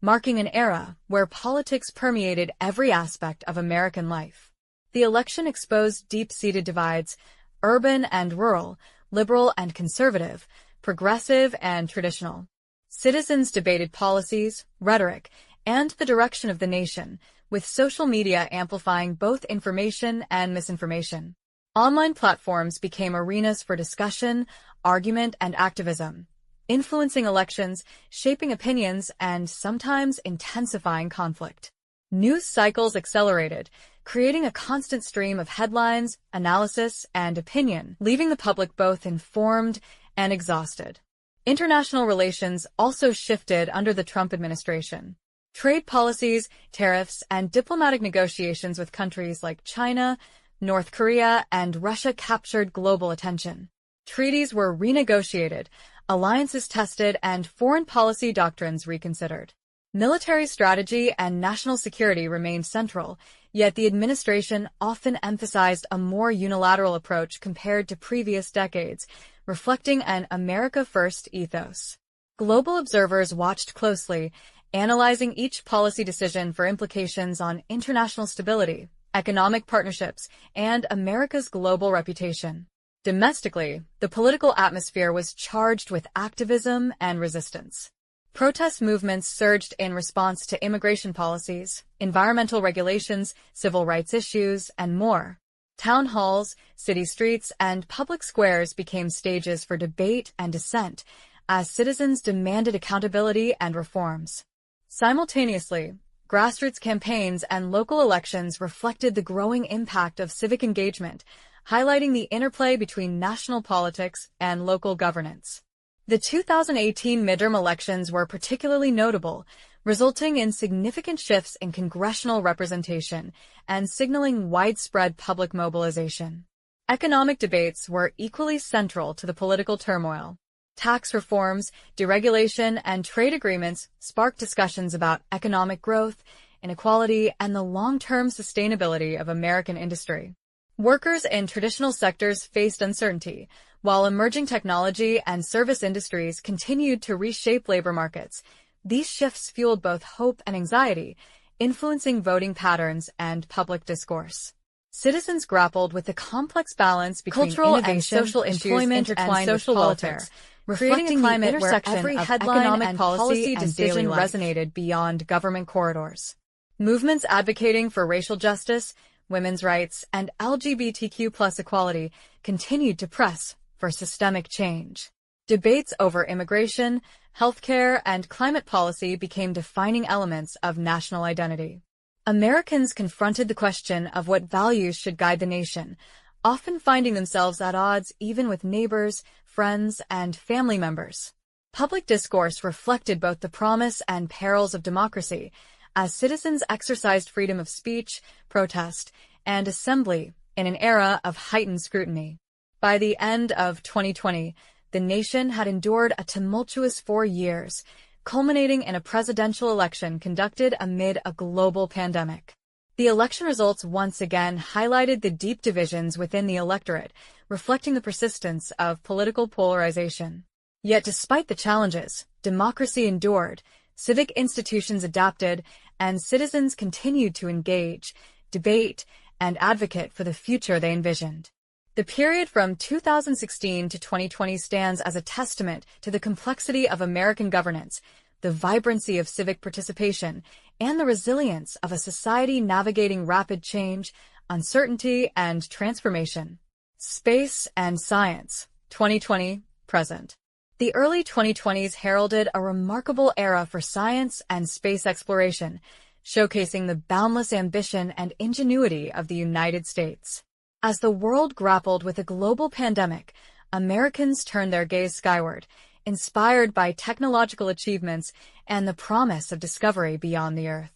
marking an era where politics permeated every aspect of American life. The election exposed deep-seated divides, urban and rural, liberal and conservative, progressive and traditional. Citizens debated policies, rhetoric, and the direction of the nation, with social media amplifying both information and misinformation. Online platforms became arenas for discussion, argument, and activism, influencing elections, shaping opinions, and sometimes intensifying conflict. News cycles accelerated, creating a constant stream of headlines, analysis, and opinion, leaving the public both informed and exhausted. International relations also shifted under the Trump administration. Trade policies, tariffs, and diplomatic negotiations with countries like China, North Korea, and Russia captured global attention. Treaties were renegotiated, alliances tested, and foreign policy doctrines reconsidered. Military strategy and national security remained central, yet the administration often emphasized a more unilateral approach compared to previous decades, reflecting an America First ethos. Global observers watched closely, analyzing each policy decision for implications on international stability, economic partnerships, and America's global reputation. Domestically, the political atmosphere was charged with activism and resistance. Protest movements surged in response to immigration policies, environmental regulations, civil rights issues, and more. Town halls, city streets, and public squares became stages for debate and dissent as citizens demanded accountability and reforms. Simultaneously, grassroots campaigns and local elections reflected the growing impact of civic engagement, highlighting the interplay between national politics and local governance. The 2018 midterm elections were particularly notable, resulting in significant shifts in congressional representation and signaling widespread public mobilization. Economic debates were equally central to the political turmoil. Tax reforms, deregulation, and trade agreements sparked discussions about economic growth, inequality, and the long-term sustainability of American industry. Workers in traditional sectors faced uncertainty, while emerging technology and service industries continued to reshape labor markets. These shifts fueled both hope and anxiety, influencing voting patterns and public discourse. Citizens grappled with the complex balance between cultural and social employment and social welfare, creating a climate where every headline economic policy decision resonated beyond government corridors. Movements advocating for racial justice, women's rights, and LGBTQ+ equality continued to press for systemic change. Debates over immigration, healthcare, and climate policy became defining elements of national identity. Americans confronted the question of what values should guide the nation, often finding themselves at odds even with neighbors, friends, and family members. Public discourse reflected both the promise and perils of democracy, as citizens exercised freedom of speech, protest, and assembly in an era of heightened scrutiny. By the end of 2020, the nation had endured a tumultuous 4 years, culminating in a presidential election conducted amid a global pandemic. The election results once again highlighted the deep divisions within the electorate, reflecting the persistence of political polarization. Yet despite the challenges, democracy endured, civic institutions adapted, and citizens continued to engage, debate, and advocate for the future they envisioned. The period from 2016 to 2020 stands as a testament to the complexity of American governance, the vibrancy of civic participation, and the resilience of a society navigating rapid change, uncertainty, and transformation. Space and Science, 2020-present. The early 2020s heralded a remarkable era for science and space exploration, showcasing the boundless ambition and ingenuity of the United States. As the world grappled with a global pandemic, Americans turned their gaze skyward, inspired by technological achievements and the promise of discovery beyond the Earth.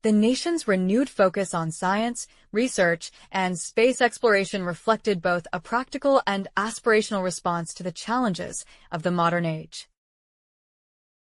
The nation's renewed focus on science, research, and space exploration reflected both a practical and aspirational response to the challenges of the modern age.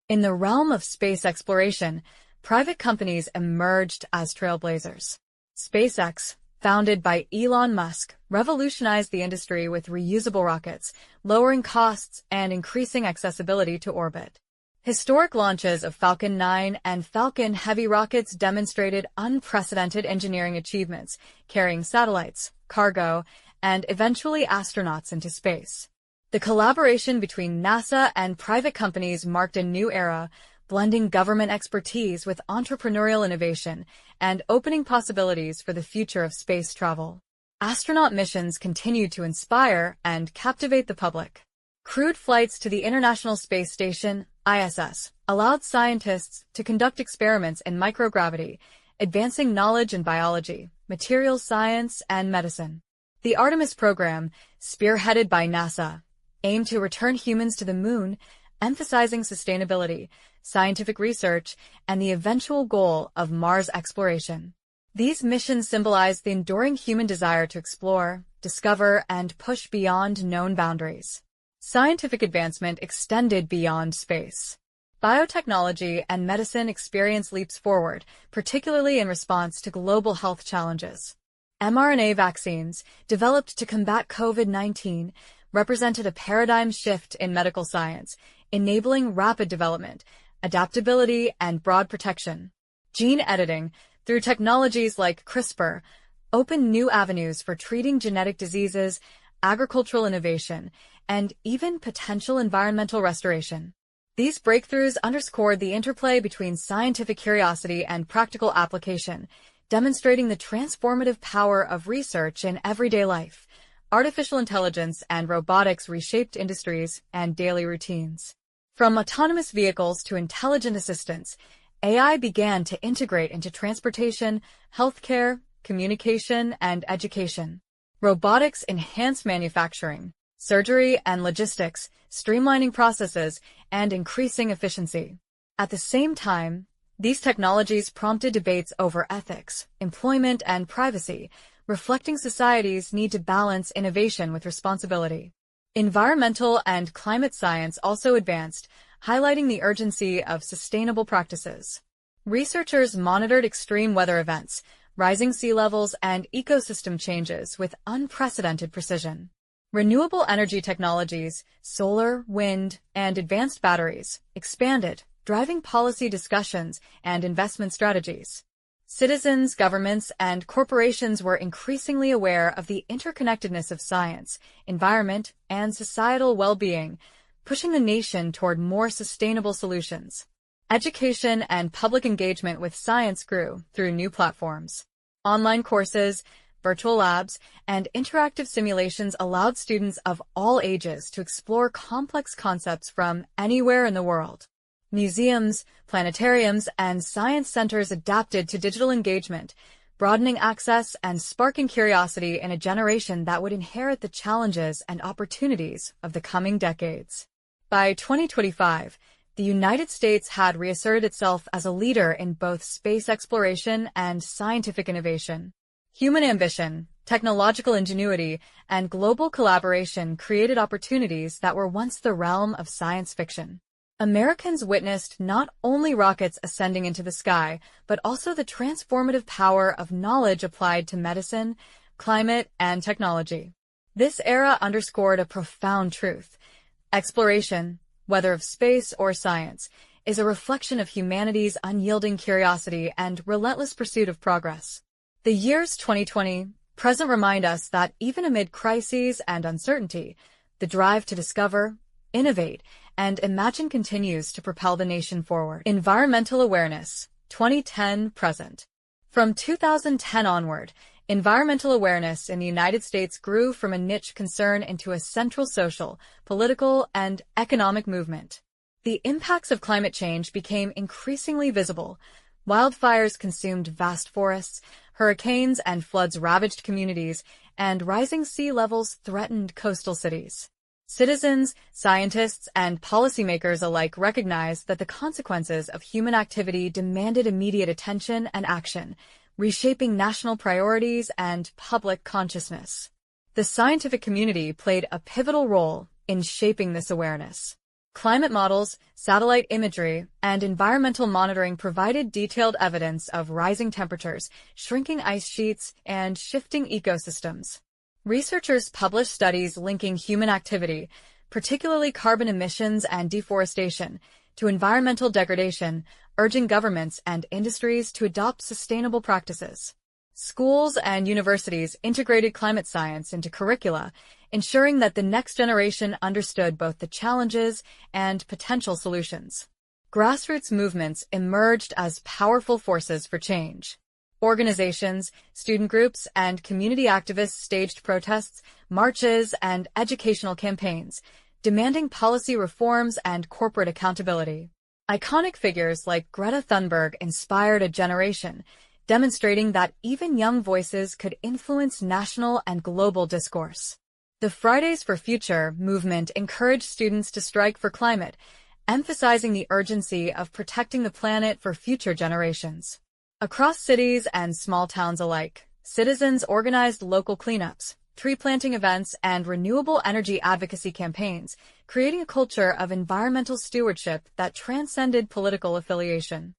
In the realm of space exploration, private companies emerged as trailblazers. SpaceX, founded by Elon Musk, revolutionized the industry with reusable rockets, lowering costs and increasing accessibility to orbit. Historic launches of Falcon 9 and Falcon Heavy rockets demonstrated unprecedented engineering achievements, carrying satellites, cargo, and eventually astronauts into space. The collaboration between NASA and private companies marked a new era, blending government expertise with entrepreneurial innovation and opening possibilities for the future of space travel. Astronaut missions continued to inspire and captivate the public. Crewed flights to the International Space Station, ISS, allowed scientists to conduct experiments in microgravity, advancing knowledge in biology, materials science, and medicine. The Artemis program, spearheaded by NASA, aimed to return humans to the moon, emphasizing sustainability, scientific research, and the eventual goal of Mars exploration. These missions symbolize the enduring human desire to explore, discover, and push beyond known boundaries. Scientific advancement extended beyond space. Biotechnology and medicine experienced leaps forward, particularly in response to global health challenges. mRNA vaccines, developed to combat COVID-19, represented a paradigm shift in medical science, enabling rapid development, adaptability, and broad protection. Gene editing, through technologies like CRISPR, opened new avenues for treating genetic diseases, agricultural innovation, and even potential environmental restoration. These breakthroughs underscored the interplay between scientific curiosity and practical application, demonstrating the transformative power of research in everyday life. Artificial intelligence and robotics reshaped industries and daily routines. From autonomous vehicles to intelligent assistants, AI began to integrate into transportation, healthcare, communication, and education. Robotics enhanced manufacturing, surgery, and logistics, streamlining processes and increasing efficiency. At the same time, these technologies prompted debates over ethics, employment, and privacy, reflecting society's need to balance innovation with responsibility. Environmental and climate science also advanced, highlighting the urgency of sustainable practices. Researchers monitored extreme weather events, rising sea levels, and ecosystem changes with unprecedented precision. Renewable energy technologies, solar, wind, and advanced batteries, expanded, driving policy discussions and investment strategies. Citizens, governments, and corporations were increasingly aware of the interconnectedness of science, environment, and societal well-being, pushing the nation toward more sustainable solutions. Education and public engagement with science grew through new platforms. Online courses, virtual labs, and interactive simulations allowed students of all ages to explore complex concepts from anywhere in the world. Museums, planetariums, and science centers adapted to digital engagement, broadening access and sparking curiosity in a generation that would inherit the challenges and opportunities of the coming decades. By 2025, the United States had reasserted itself as a leader in both space exploration and scientific innovation. Human ambition, technological ingenuity, and global collaboration created opportunities that were once the realm of science fiction. Americans witnessed not only rockets ascending into the sky, but also the transformative power of knowledge applied to medicine, climate, and technology. This era underscored a profound truth. Exploration, whether of space or science, is a reflection of humanity's unyielding curiosity and relentless pursuit of progress. The years 2020 present remind us that even amid crises and uncertainty, the drive to discover, innovate, and imagine continues to propel the nation forward. Environmental awareness, 2010 present. From 2010 onward, environmental awareness in the United States grew from a niche concern into a central social, political, and economic movement. The impacts of climate change became increasingly visible. Wildfires consumed vast forests, hurricanes and floods ravaged communities, and rising sea levels threatened coastal cities. Citizens, scientists, and policymakers alike recognized that the consequences of human activity demanded immediate attention and action, reshaping national priorities and public consciousness. The scientific community played a pivotal role in shaping this awareness. Climate models, satellite imagery, and environmental monitoring provided detailed evidence of rising temperatures, shrinking ice sheets, and shifting ecosystems. Researchers published studies linking human activity, particularly carbon emissions and deforestation, to environmental degradation, urging governments and industries to adopt sustainable practices. Schools and universities integrated climate science into curricula, ensuring that the next generation understood both the challenges and potential solutions. Grassroots movements emerged as powerful forces for change. Organizations, student groups, and community activists staged protests, marches, and educational campaigns, demanding policy reforms and corporate accountability. Iconic figures like Greta Thunberg inspired a generation, demonstrating that even young voices could influence national and global discourse. The Fridays for Future movement encouraged students to strike for climate, emphasizing the urgency of protecting the planet for future generations. Across cities and small towns alike, citizens organized local cleanups, tree planting events, and renewable energy advocacy campaigns, creating a culture of environmental stewardship that transcended political affiliation.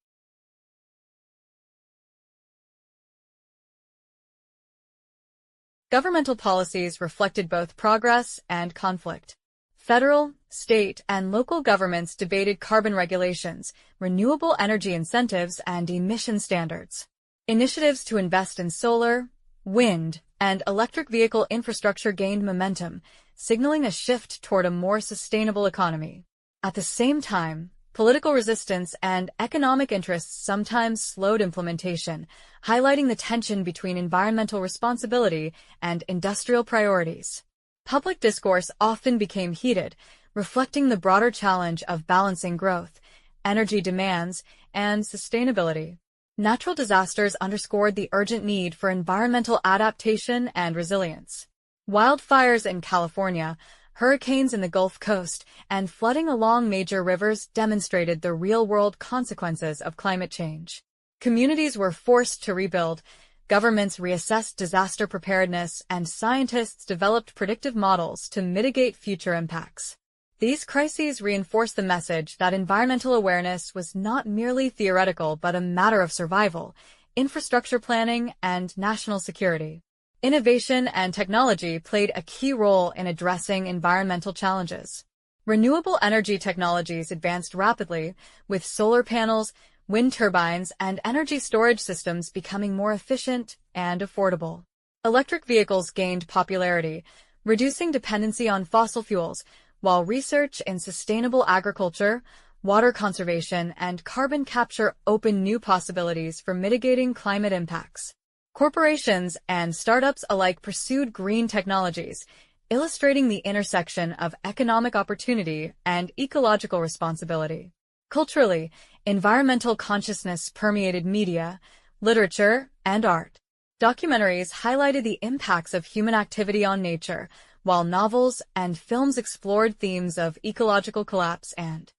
Governmental policies reflected both progress and conflict. Federal, state, and local governments debated carbon regulations, renewable energy incentives, and emission standards. Initiatives to invest in solar, wind, and electric vehicle infrastructure gained momentum, signaling a shift toward a more sustainable economy. At the same time, Political resistance and economic interests sometimes slowed implementation, highlighting the tension between environmental responsibility and industrial priorities. Public discourse often became heated, reflecting the broader challenge of balancing growth, energy demands, and sustainability. Natural disasters underscored the urgent need for environmental adaptation and resilience. Wildfires in California, hurricanes in the Gulf Coast, and flooding along major rivers demonstrated the real-world consequences of climate change. Communities were forced to rebuild, governments reassessed disaster preparedness, and scientists developed predictive models to mitigate future impacts. These crises reinforced the message that environmental awareness was not merely theoretical but a matter of survival, infrastructure planning, and national security. Innovation and technology played a key role in addressing environmental challenges. Renewable energy technologies advanced rapidly, with solar panels, wind turbines, and energy storage systems becoming more efficient and affordable. Electric vehicles gained popularity, reducing dependency on fossil fuels, while research in sustainable agriculture, water conservation, and carbon capture opened new possibilities for mitigating climate impacts. Corporations and startups alike pursued green technologies, illustrating the intersection of economic opportunity and ecological responsibility. Culturally, environmental consciousness permeated media, literature, and art. Documentaries highlighted the impacts of human activity on nature, while novels and films explored themes of ecological collapse and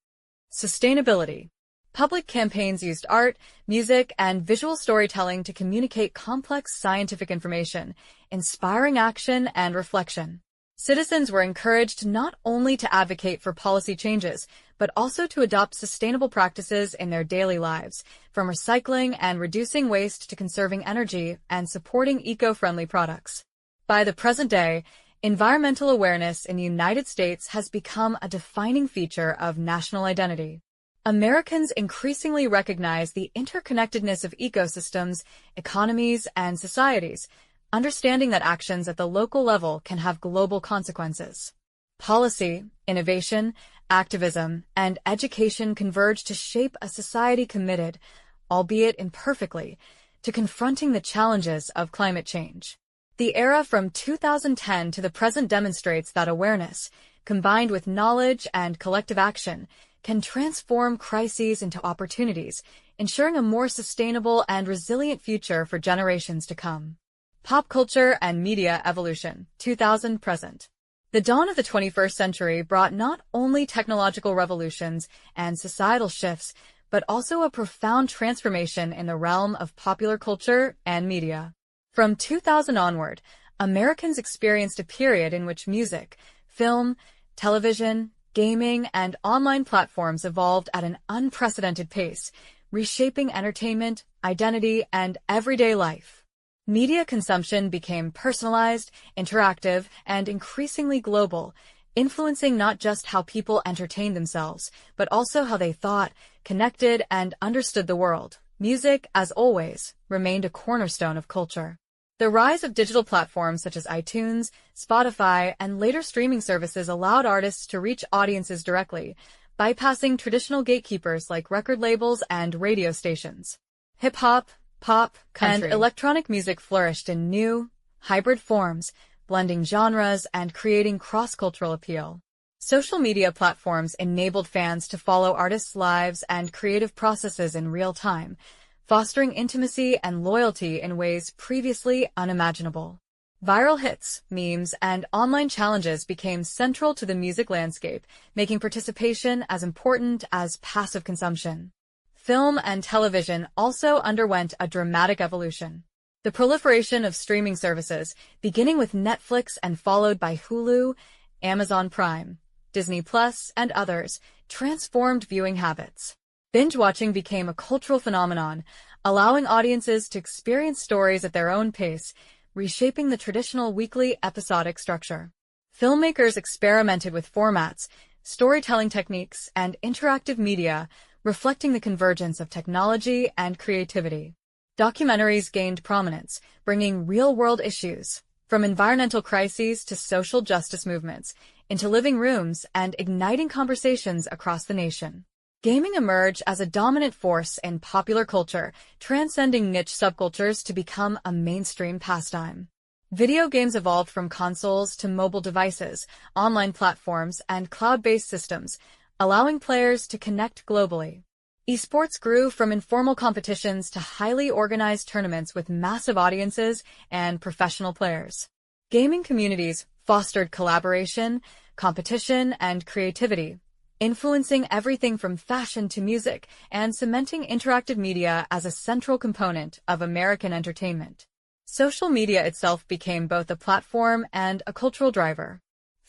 sustainability. Public campaigns used art, music, and visual storytelling to communicate complex scientific information, inspiring action and reflection. Citizens were encouraged not only to advocate for policy changes, but also to adopt sustainable practices in their daily lives, from recycling and reducing waste to conserving energy and supporting eco-friendly products. By the present day, environmental awareness in the United States has become a defining feature of national identity. Americans increasingly recognize the interconnectedness of ecosystems, economies, and societies, understanding that actions at the local level can have global consequences. Policy, innovation, activism, and education converge to shape a society committed, albeit imperfectly, to confronting the challenges of climate change. The era from 2010 to the present demonstrates that awareness, combined with knowledge and collective action, can transform crises into opportunities, ensuring a more sustainable and resilient future for generations to come. Pop culture and media evolution, 2000-present. The dawn of the 21st century brought not only technological revolutions and societal shifts, but also a profound transformation in the realm of popular culture and media. From 2000 onward, Americans experienced a period in which music, film, television, gaming, and online platforms evolved at an unprecedented pace, reshaping entertainment, identity, and everyday life. Media consumption became personalized, interactive, and increasingly global, influencing not just how people entertained themselves, but also how they thought, connected, and understood the world. Music, as always, remained a cornerstone of culture. The rise of digital platforms such as iTunes, Spotify, and later streaming services allowed artists to reach audiences directly, bypassing traditional gatekeepers like record labels and radio stations. Hip-hop, pop, country, and electronic music flourished in new, hybrid forms, blending genres and creating cross-cultural appeal. Social media platforms enabled fans to follow artists' lives and creative processes in real time, fostering intimacy and loyalty in ways previously unimaginable. Viral hits, memes, and online challenges became central to the music landscape, making participation as important as passive consumption. Film and television also underwent a dramatic evolution. The proliferation of streaming services, beginning with Netflix and followed by Hulu, Amazon Prime, Disney Plus, and others, transformed viewing habits. Binge-watching became a cultural phenomenon, allowing audiences to experience stories at their own pace, reshaping the traditional weekly episodic structure. Filmmakers experimented with formats, storytelling techniques, and interactive media, reflecting the convergence of technology and creativity. Documentaries gained prominence, bringing real-world issues, from environmental crises to social justice movements, into living rooms and igniting conversations across the nation. Gaming emerged as a dominant force in popular culture, transcending niche subcultures to become a mainstream pastime. Video games evolved from consoles to mobile devices, online platforms, and cloud-based systems, allowing players to connect globally. Esports grew from informal competitions to highly organized tournaments with massive audiences and professional players. Gaming communities fostered collaboration, competition, and creativity, influencing everything from fashion to music and cementing interactive media as a central component of American entertainment. Social media itself became both a platform and a cultural driver.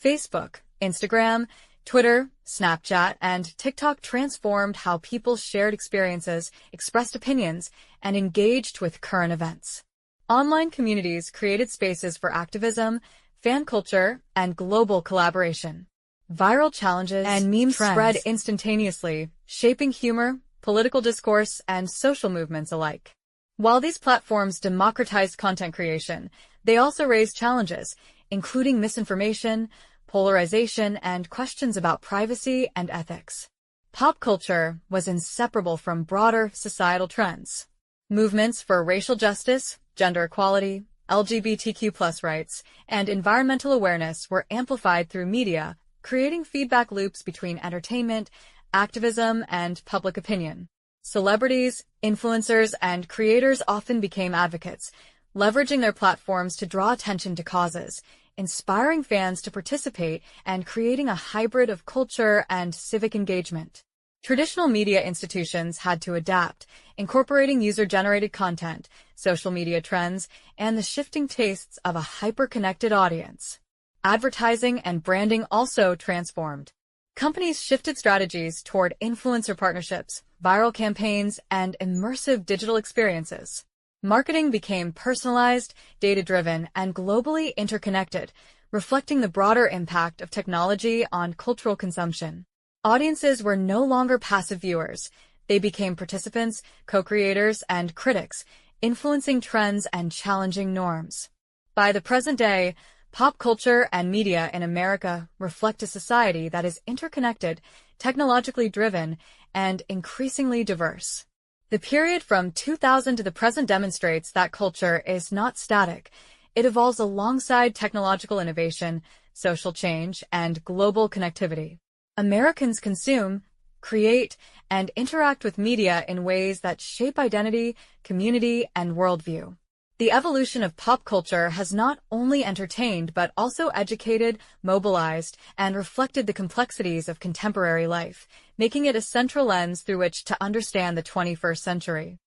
Facebook, Instagram, Twitter, Snapchat, and TikTok transformed how people shared experiences, expressed opinions, and engaged with current events. Online communities created spaces for activism, fan culture, and global collaboration. Viral challenges and memes spread instantaneously, shaping humor, political discourse, and social movements alike. While these platforms democratized content creation, they also raised challenges, including misinformation, polarization, and questions about privacy and ethics. Pop culture was inseparable from broader societal trends. Movements for racial justice, gender equality, LGBTQ+ rights, and environmental awareness were amplified through media, creating feedback loops between entertainment, activism, and public opinion. Celebrities, influencers, and creators often became advocates, leveraging their platforms to draw attention to causes, inspiring fans to participate, and creating a hybrid of culture and civic engagement. Traditional media institutions had to adapt, incorporating user-generated content, social media trends, and the shifting tastes of a hyper-connected audience. Advertising and branding also transformed. Companies shifted strategies toward influencer partnerships, viral campaigns, and immersive digital experiences. Marketing became personalized, data-driven, and globally interconnected, reflecting the broader impact of technology on cultural consumption. Audiences were no longer passive viewers. They became participants, co-creators, and critics, influencing trends and challenging norms. By the present day, pop culture and media in America reflect a society that is interconnected, technologically driven, and increasingly diverse. The period from 2000 to the present demonstrates that culture is not static. It evolves alongside technological innovation, social change, and global connectivity. Americans consume, create, and interact with media in ways that shape identity, community, and worldview. The evolution of pop culture has not only entertained but also educated, mobilized, and reflected the complexities of contemporary life, making it a central lens through which to understand the 21st century.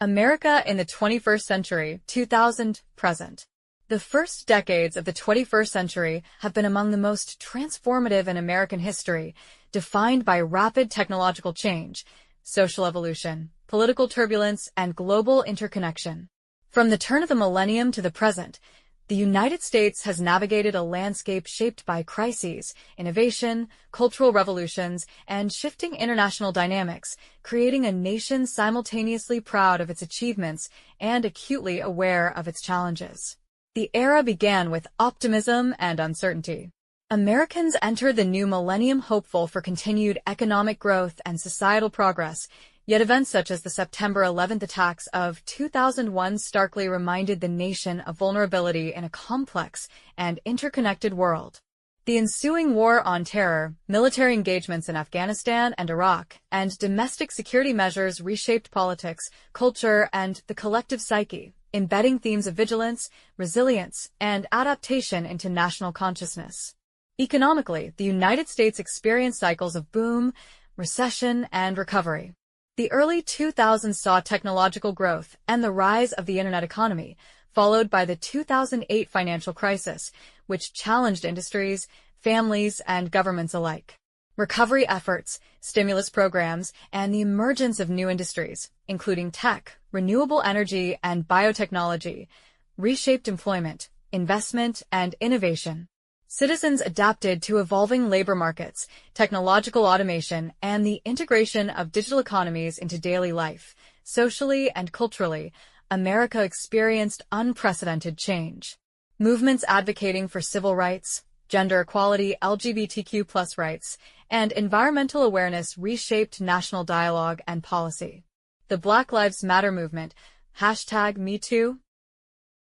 America in the 21st century, 2000, present. The first decades of the 21st century have been among the most transformative in American history, defined by rapid technological change, social evolution, political turbulence, and global interconnection. From the turn of the millennium to the present, the United States has navigated a landscape shaped by crises, innovation, cultural revolutions, and shifting international dynamics, creating a nation simultaneously proud of its achievements and acutely aware of its challenges. The era began with optimism and uncertainty. Americans entered the new millennium hopeful for continued economic growth and societal progress, yet events such as the September 11th attacks of 2001 starkly reminded the nation of vulnerability in a complex and interconnected world. The ensuing war on terror, military engagements in Afghanistan and Iraq, and domestic security measures reshaped politics, culture, and the collective psyche, embedding themes of vigilance, resilience, and adaptation into national consciousness. Economically, the United States experienced cycles of boom, recession, and recovery. The early 2000s saw technological growth and the rise of the internet economy, followed by the 2008 financial crisis, which challenged industries, families, and governments alike. Recovery efforts, stimulus programs, and the emergence of new industries, including tech, renewable energy, and biotechnology, reshaped employment, investment, and innovation. Citizens adapted to evolving labor markets, technological automation, and the integration of digital economies into daily life. Socially and culturally, America experienced unprecedented change. Movements advocating for civil rights, gender equality, LGBTQ+ rights, and environmental awareness reshaped national dialogue and policy. The Black Lives Matter movement, #MeToo,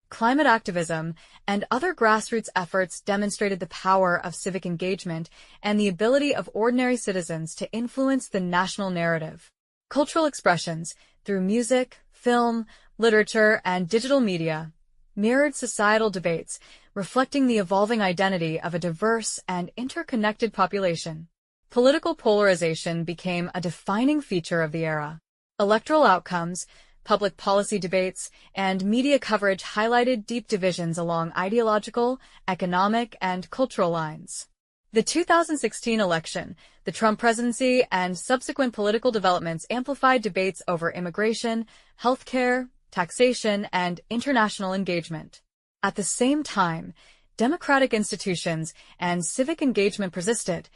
climate activism, and other grassroots efforts demonstrated the power of civic engagement and the ability of ordinary citizens to influence the national narrative. Cultural expressions, through music, film, literature, and digital media, mirrored societal debates, reflecting the evolving identity of a diverse and interconnected population. Political polarization became a defining feature of the era. Electoral outcomes, public policy debates, and media coverage highlighted deep divisions along ideological, economic, and cultural lines. The 2016 election, the Trump presidency, and subsequent political developments amplified debates over immigration, healthcare, taxation, and international engagement. At the same time, democratic institutions and civic engagement persisted,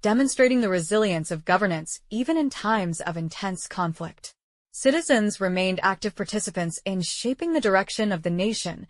demonstrating the resilience of governance even in times of intense conflict. Citizens remained active participants in shaping the direction of the nation,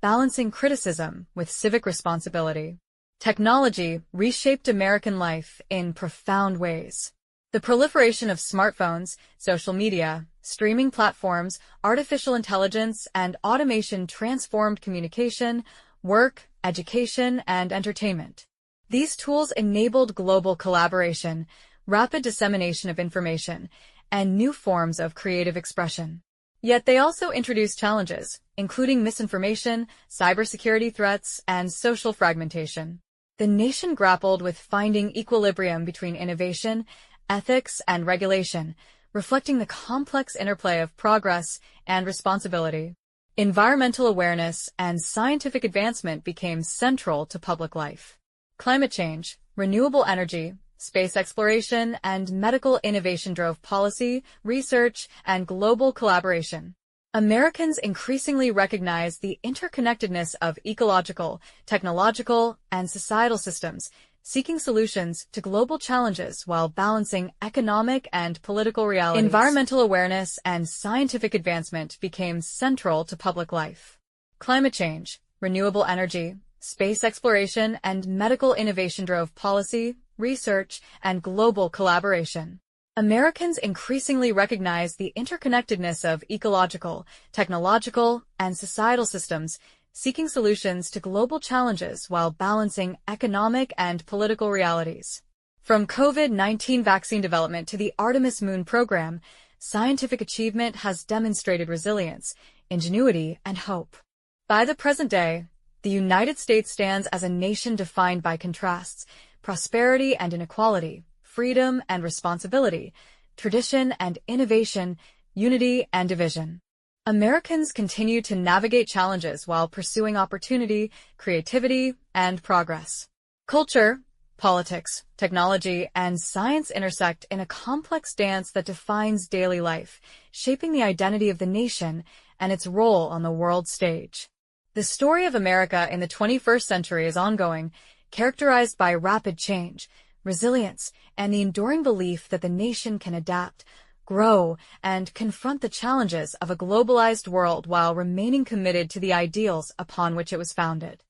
balancing criticism with civic responsibility. Technology reshaped American life in profound ways. The proliferation of smartphones, social media, streaming platforms, artificial intelligence, and automation transformed communication, work, education, and entertainment. These tools enabled global collaboration, rapid dissemination of information, and new forms of creative expression. Yet they also introduced challenges, including misinformation, cybersecurity threats, and social fragmentation. The nation grappled with finding equilibrium between innovation, ethics, and regulation, reflecting the complex interplay of progress and responsibility. Environmental awareness and scientific advancement became central to public life. Climate change, renewable energy, space exploration, and medical innovation drove policy, research, and global collaboration. Americans increasingly recognize the interconnectedness of ecological, technological, and societal systems, seeking solutions to global challenges while balancing economic and political realities. Environmental awareness and scientific advancement became central to public life. Climate change, renewable energy, space exploration, and medical innovation drove policy, research, and global collaboration. Americans increasingly recognize the interconnectedness of ecological, technological, and societal systems, seeking solutions to global challenges while balancing economic and political realities. From COVID-19 vaccine development to the Artemis Moon program, scientific achievement has demonstrated resilience, ingenuity, and hope. By the present day, the United States stands as a nation defined by contrasts, prosperity and inequality, freedom and responsibility, tradition and innovation, unity and division. Americans continue to navigate challenges while pursuing opportunity, creativity, and progress. Culture, politics, technology, and science intersect in a complex dance that defines daily life, shaping the identity of the nation and its role on the world stage. The story of America in the 21st century is ongoing, characterized by rapid change, resilience, and the enduring belief that the nation can adapt, grow, and confront the challenges of a globalized world while remaining committed to the ideals upon which it was founded.